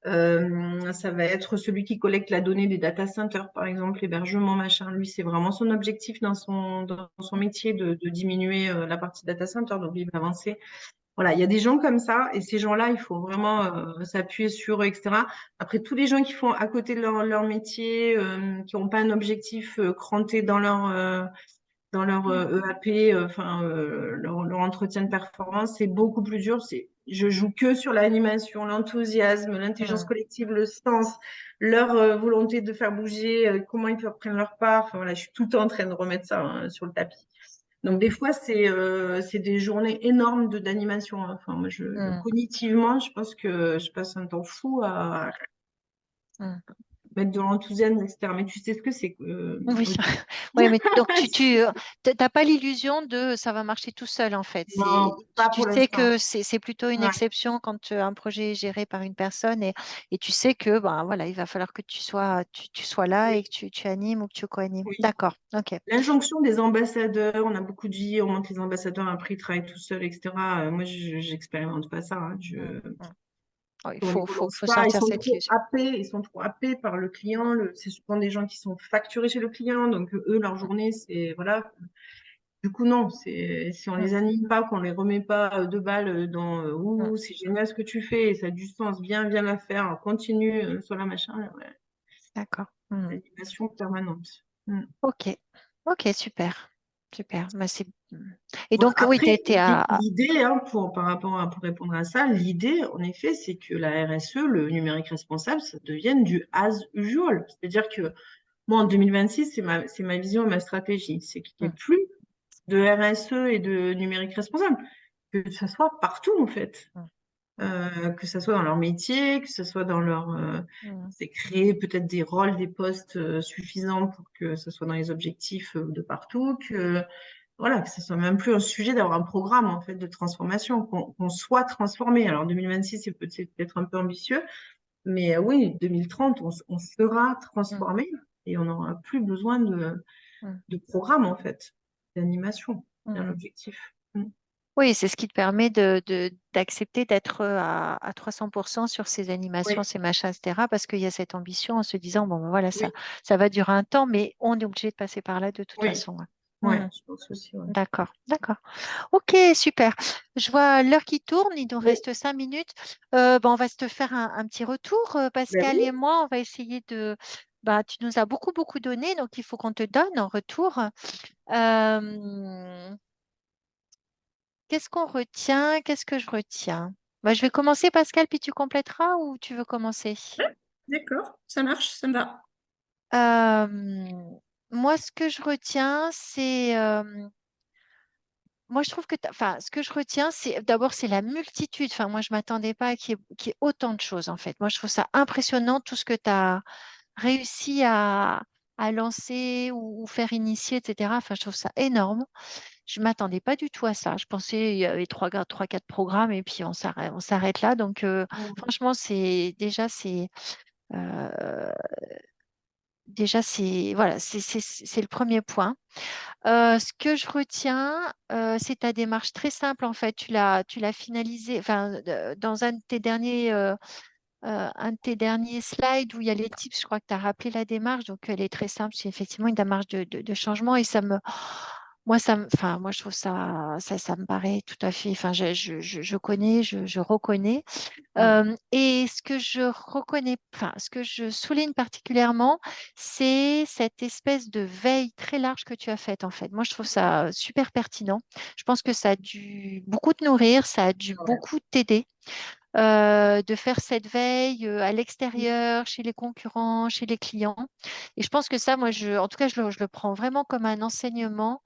Ça va être celui qui collecte la donnée des data centers, par exemple, l'hébergement, machin. Lui, c'est vraiment son objectif dans son métier de diminuer la partie data center. Donc, il va avancer. Voilà, il y a des gens comme ça, et ces gens-là, il faut vraiment s'appuyer sur eux, etc. Après, tous les gens qui font à côté de leur métier, qui n'ont pas un objectif cranté dans leur EAP, leur entretien de performance, c'est beaucoup plus dur. je joue que sur l'animation, l'enthousiasme, l'intelligence collective, le sens, leur volonté de faire bouger, comment ils peuvent prendre leur part. Enfin, voilà, je suis tout le temps en train de remettre ça sur le tapis. Donc, des fois, c'est des journées énormes d'animation, hein. Enfin, moi, cognitivement, je pense que je passe un temps fou à mettre de l'enthousiasme, etc. Mais tu sais ce que c'est. Oui, ouais, mais donc tu n'as pas l'illusion de ça va marcher tout seul en fait. Non, pas Tu pour sais l'instant. que c'est plutôt une Ouais. exception quand un projet est géré par une personne et tu sais que ben, voilà, il va falloir que tu sois là et que tu animes ou que tu co-animes. Oui. D'accord, ok. L'injonction des ambassadeurs, on a beaucoup dit, on monte les ambassadeurs, après ils travaillent tout seuls, etc. Moi, je n'expérimente pas ça, hein. Oh, il On les faut relance pas, sortir cette illusion. ils sont trop happés par le client. C'est souvent des gens qui sont facturés chez le client, donc eux, leur journée, c'est voilà. Du coup, non, si on les anime pas, qu'on les remet pas deux balles dans ouh, c'est génial ce que tu fais, ça a du sens, viens la faire, continue, sur la machin, ouais. D'accord. Animation permanente. Ok, ok, super. Super. Bah, et Bon, donc, oui, tu après, étais à. l'idée, hein, pour répondre à ça, l'idée, en effet, c'est que la RSE, le numérique responsable, ça devienne du as usual. C'est-à-dire que moi, en 2026, c'est ma vision et ma stratégie. C'est qu'il n'y ait plus de RSE et de numérique responsable, que ça soit partout, en fait. Que ça soit dans leur métier, que ce soit dans leur... c'est créer peut-être des rôles, des postes suffisants pour que ce soit dans les objectifs de partout, que voilà, que ce soit même plus un sujet d'avoir un programme en fait de transformation, qu'on soit transformé. Alors 2026, c'est peut-être un peu ambitieux, mais oui, 2030, on sera transformé et on n'aura plus besoin de programme en fait, d'animation, c'est bien l'objectif. Oui, c'est ce qui te permet d'accepter d'être à 300% sur ces animations, Oui, ces machins, etc. Parce qu'il y a cette ambition en se disant, bon, ben voilà, oui, ça va durer un temps, mais on est obligé de passer par là de toute oui, façon. ouais, je pense aussi. Ouais. D'accord, d'accord. Ok, super. Je vois l'heure qui tourne, il nous Oui, reste 5 minutes. On va se faire un petit retour, ben Pascal oui. et moi. On va essayer de. Bah, tu nous as beaucoup, beaucoup donné, donc il faut qu'on te donne en retour. Euh, Qu'est-ce qu'on retient? Qu'est-ce que je retiens? Bah, je vais commencer, Pascal, puis tu compléteras ou tu veux commencer? D'accord, ça marche, ça me va. Euh, Moi, ce que je retiens, c'est moi, je trouve que, enfin, ce que je retiens, c'est d'abord, c'est la multitude. Enfin, moi, je m'attendais pas qu'il y ait autant de choses, en fait. Moi, je trouve ça impressionnant, tout ce que tu as réussi à lancer ou faire initier, etc. Enfin, je trouve ça énorme. Je m'attendais pas du tout à ça. Je pensais il y avait trois, quatre programmes et puis on s'arrête là. Donc, franchement, euh, voilà, c'est le premier point. Ce que je retiens, c'est ta démarche très simple en fait. Tu l'as finalisé, enfin, dans un de tes derniers slides où il y a les tips, je crois que tu as rappelé la démarche. Donc, elle est très simple. C'est effectivement une démarche de changement et enfin, moi, je trouve ça me paraît tout à fait. Enfin, je connais, je reconnais. Et ce que je reconnais, enfin, ce que je souligne particulièrement, c'est cette espèce de veille très large que tu as faite, en fait. Moi, je trouve ça super pertinent. Je pense que ça a dû beaucoup te nourrir, ça a dû Ouais. beaucoup t'aider de faire cette veille à l'extérieur, chez les concurrents, chez les clients. Et je pense que ça, moi, en tout cas, je le prends vraiment comme un enseignement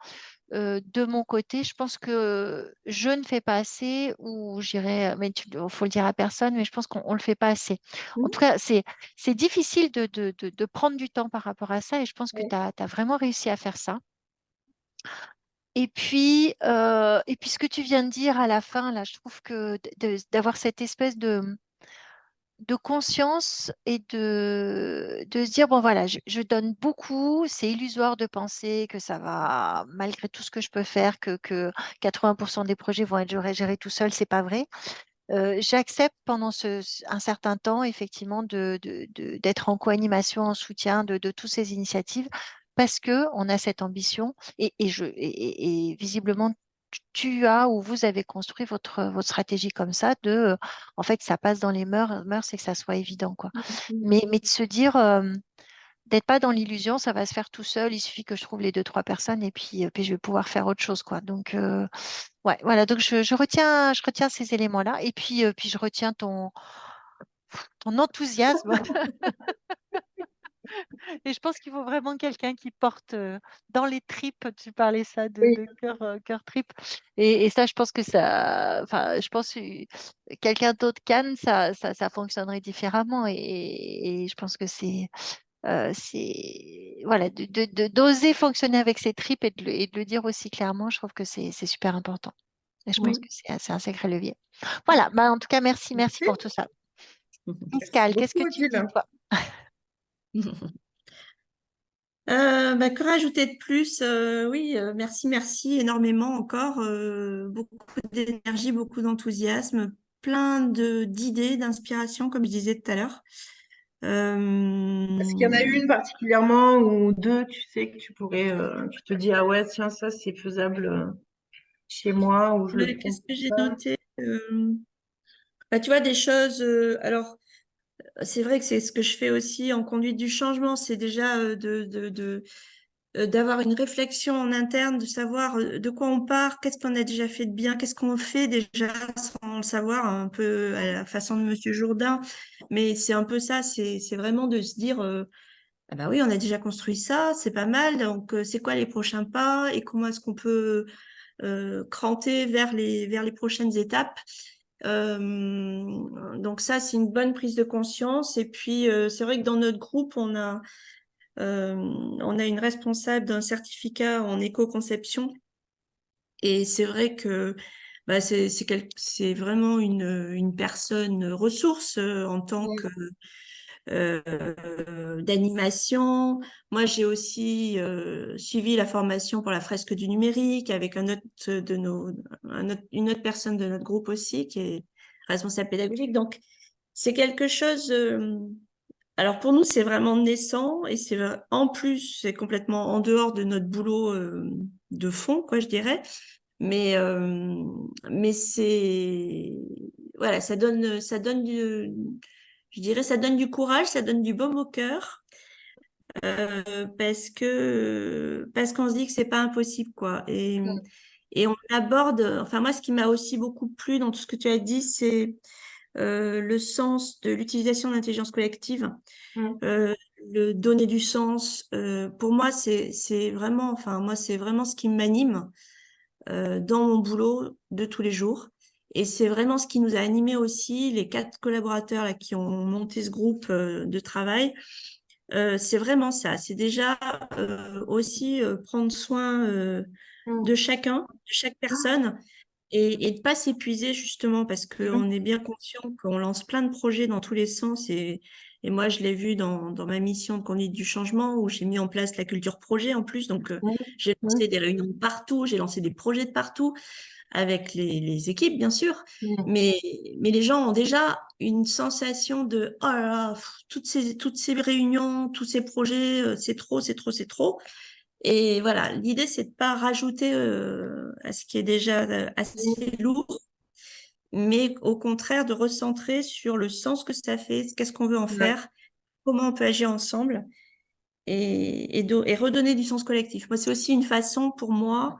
de mon côté, je pense que je ne fais pas assez, ou j'irai, mais il faut le dire à personne, mais je pense qu'on ne le fait pas assez. En tout cas, c'est difficile de prendre du temps par rapport à ça, et je pense que Oui. tu as vraiment réussi à faire ça. Et puis, ce que tu viens de dire à la fin, là, je trouve que d'avoir cette espèce de conscience et de se dire, bon voilà, je donne beaucoup, c'est illusoire de penser que ça va, malgré tout ce que je peux faire, que 80% des projets vont être gérés tout seuls, c'est pas vrai. J'accepte pendant un certain temps, effectivement, d'être en co-animation, en soutien de toutes ces initiatives, parce que on a cette ambition et visiblement, tu as ou vous avez construit votre stratégie comme ça, en fait, ça passe dans les mœurs, c'est que ça soit évident, quoi. Mais de se dire, peut-être pas dans l'illusion, ça va se faire tout seul. Il suffit que je trouve les 2-3 personnes et puis je vais pouvoir faire autre chose, quoi. Donc, ouais, voilà. Donc, je retiens ces éléments-là. Et puis je retiens ton enthousiasme. Et je pense qu'il faut vraiment quelqu'un qui porte dans les tripes. Tu parlais ça Oui. de cœur trip. Et ça, je pense que ça, enfin, je pense que quelqu'un d'autre Cannes, ça fonctionnerait différemment. Et je pense que voilà, d'oser fonctionner avec ses tripes et de le dire aussi clairement, je trouve que c'est super important. Et je pense Oui. que c'est un sacré levier. Voilà, bah, en tout cas, merci pour tout ça. Merci Pascal, qu'est-ce que beaucoup, tu dis, Odile. toi? Que rajouter de plus? Oui, merci énormément encore. Beaucoup d'énergie, beaucoup d'enthousiasme, plein d'idées, d'inspiration, comme je disais tout à l'heure. Est-ce qu'il y en a une particulièrement ou deux, tu sais, que tu te dis, ah ouais, tiens, ça, c'est faisable chez moi ou je le Qu'est-ce que propose j'ai pas. noté? Tu vois, des choses. Alors, c'est vrai que c'est ce que je fais aussi en conduite du changement, c'est déjà d'avoir une réflexion en interne, de savoir de quoi on part, qu'est-ce qu'on a déjà fait de bien, qu'est-ce qu'on fait déjà sans le savoir, un peu à la façon de Monsieur Jourdain. Mais c'est un peu ça, c'est vraiment de se dire, ah bah oui, on a déjà construit ça, c'est pas mal. Donc, c'est quoi les prochains pas et comment est-ce qu'on peut cranter vers les prochaines étapes. Donc ça, c'est une bonne prise de conscience. Et puis, c'est vrai que dans notre groupe, on a une responsable d'un certificat en éco-conception. Et c'est vrai que bah, c'est vraiment une personne ressource en tant que d'animation. Moi, j'ai aussi suivi la formation pour la fresque du numérique avec une autre personne de notre groupe aussi qui est responsable pédagogique. Donc, c'est quelque chose. Alors pour nous, c'est vraiment naissant et en plus, c'est complètement en dehors de notre boulot de fond, quoi, je dirais. Mais c'est voilà, ça donne je dirais, ça donne du courage, ça donne du baume au cœur, parce qu'on se dit que c'est pas impossible, quoi. Et on aborde, enfin moi, ce qui m'a aussi beaucoup plu dans tout ce que tu as dit, c'est le sens de l'utilisation de l'intelligence collective, le donner du sens. Pour moi, c'est vraiment, enfin moi, c'est vraiment ce qui m'anime dans mon boulot de tous les jours. Et c'est vraiment ce qui nous a animés aussi, les 4 collaborateurs là, qui ont monté ce groupe de travail. C'est vraiment ça. C'est déjà aussi prendre soin de chacun, de chaque personne, et de pas s'épuiser justement parce qu'on est bien conscient qu'on lance plein de projets dans tous les sens. Et moi, je l'ai vu dans ma mission de conduite du changement où j'ai mis en place la culture projet en plus. Donc, j'ai lancé des réunions de partout, j'ai lancé des projets de partout avec les équipes, bien sûr. Mais les gens ont déjà une sensation de oh là là, toutes ces réunions, tous ces projets, c'est trop, c'est trop, c'est trop. Et voilà, l'idée, c'est de pas rajouter à ce qui est déjà assez lourd, mais au contraire de recentrer sur le sens que ça fait, qu'est-ce qu'on veut en faire, comment on peut agir ensemble et redonner du sens collectif. Moi, c'est aussi une façon pour moi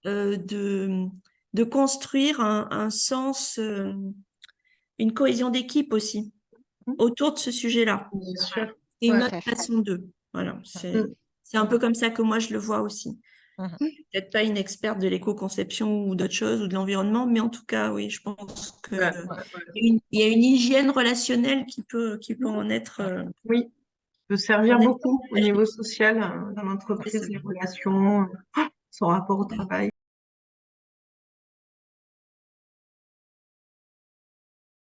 de construire un sens, une cohésion d'équipe aussi autour de ce sujet-là. Bien sûr. Et une Tout autre à fait. façon d'eux. Voilà, c'est un peu comme ça que moi je le vois aussi. Mhm. Peut-être pas une experte de l'éco-conception ou d'autres choses ou de l'environnement, mais en tout cas, oui, je pense que il y a une hygiène relationnelle qui peut en être. Oui, peut servir beaucoup au niveau social dans l'entreprise, les relations, son rapport au travail.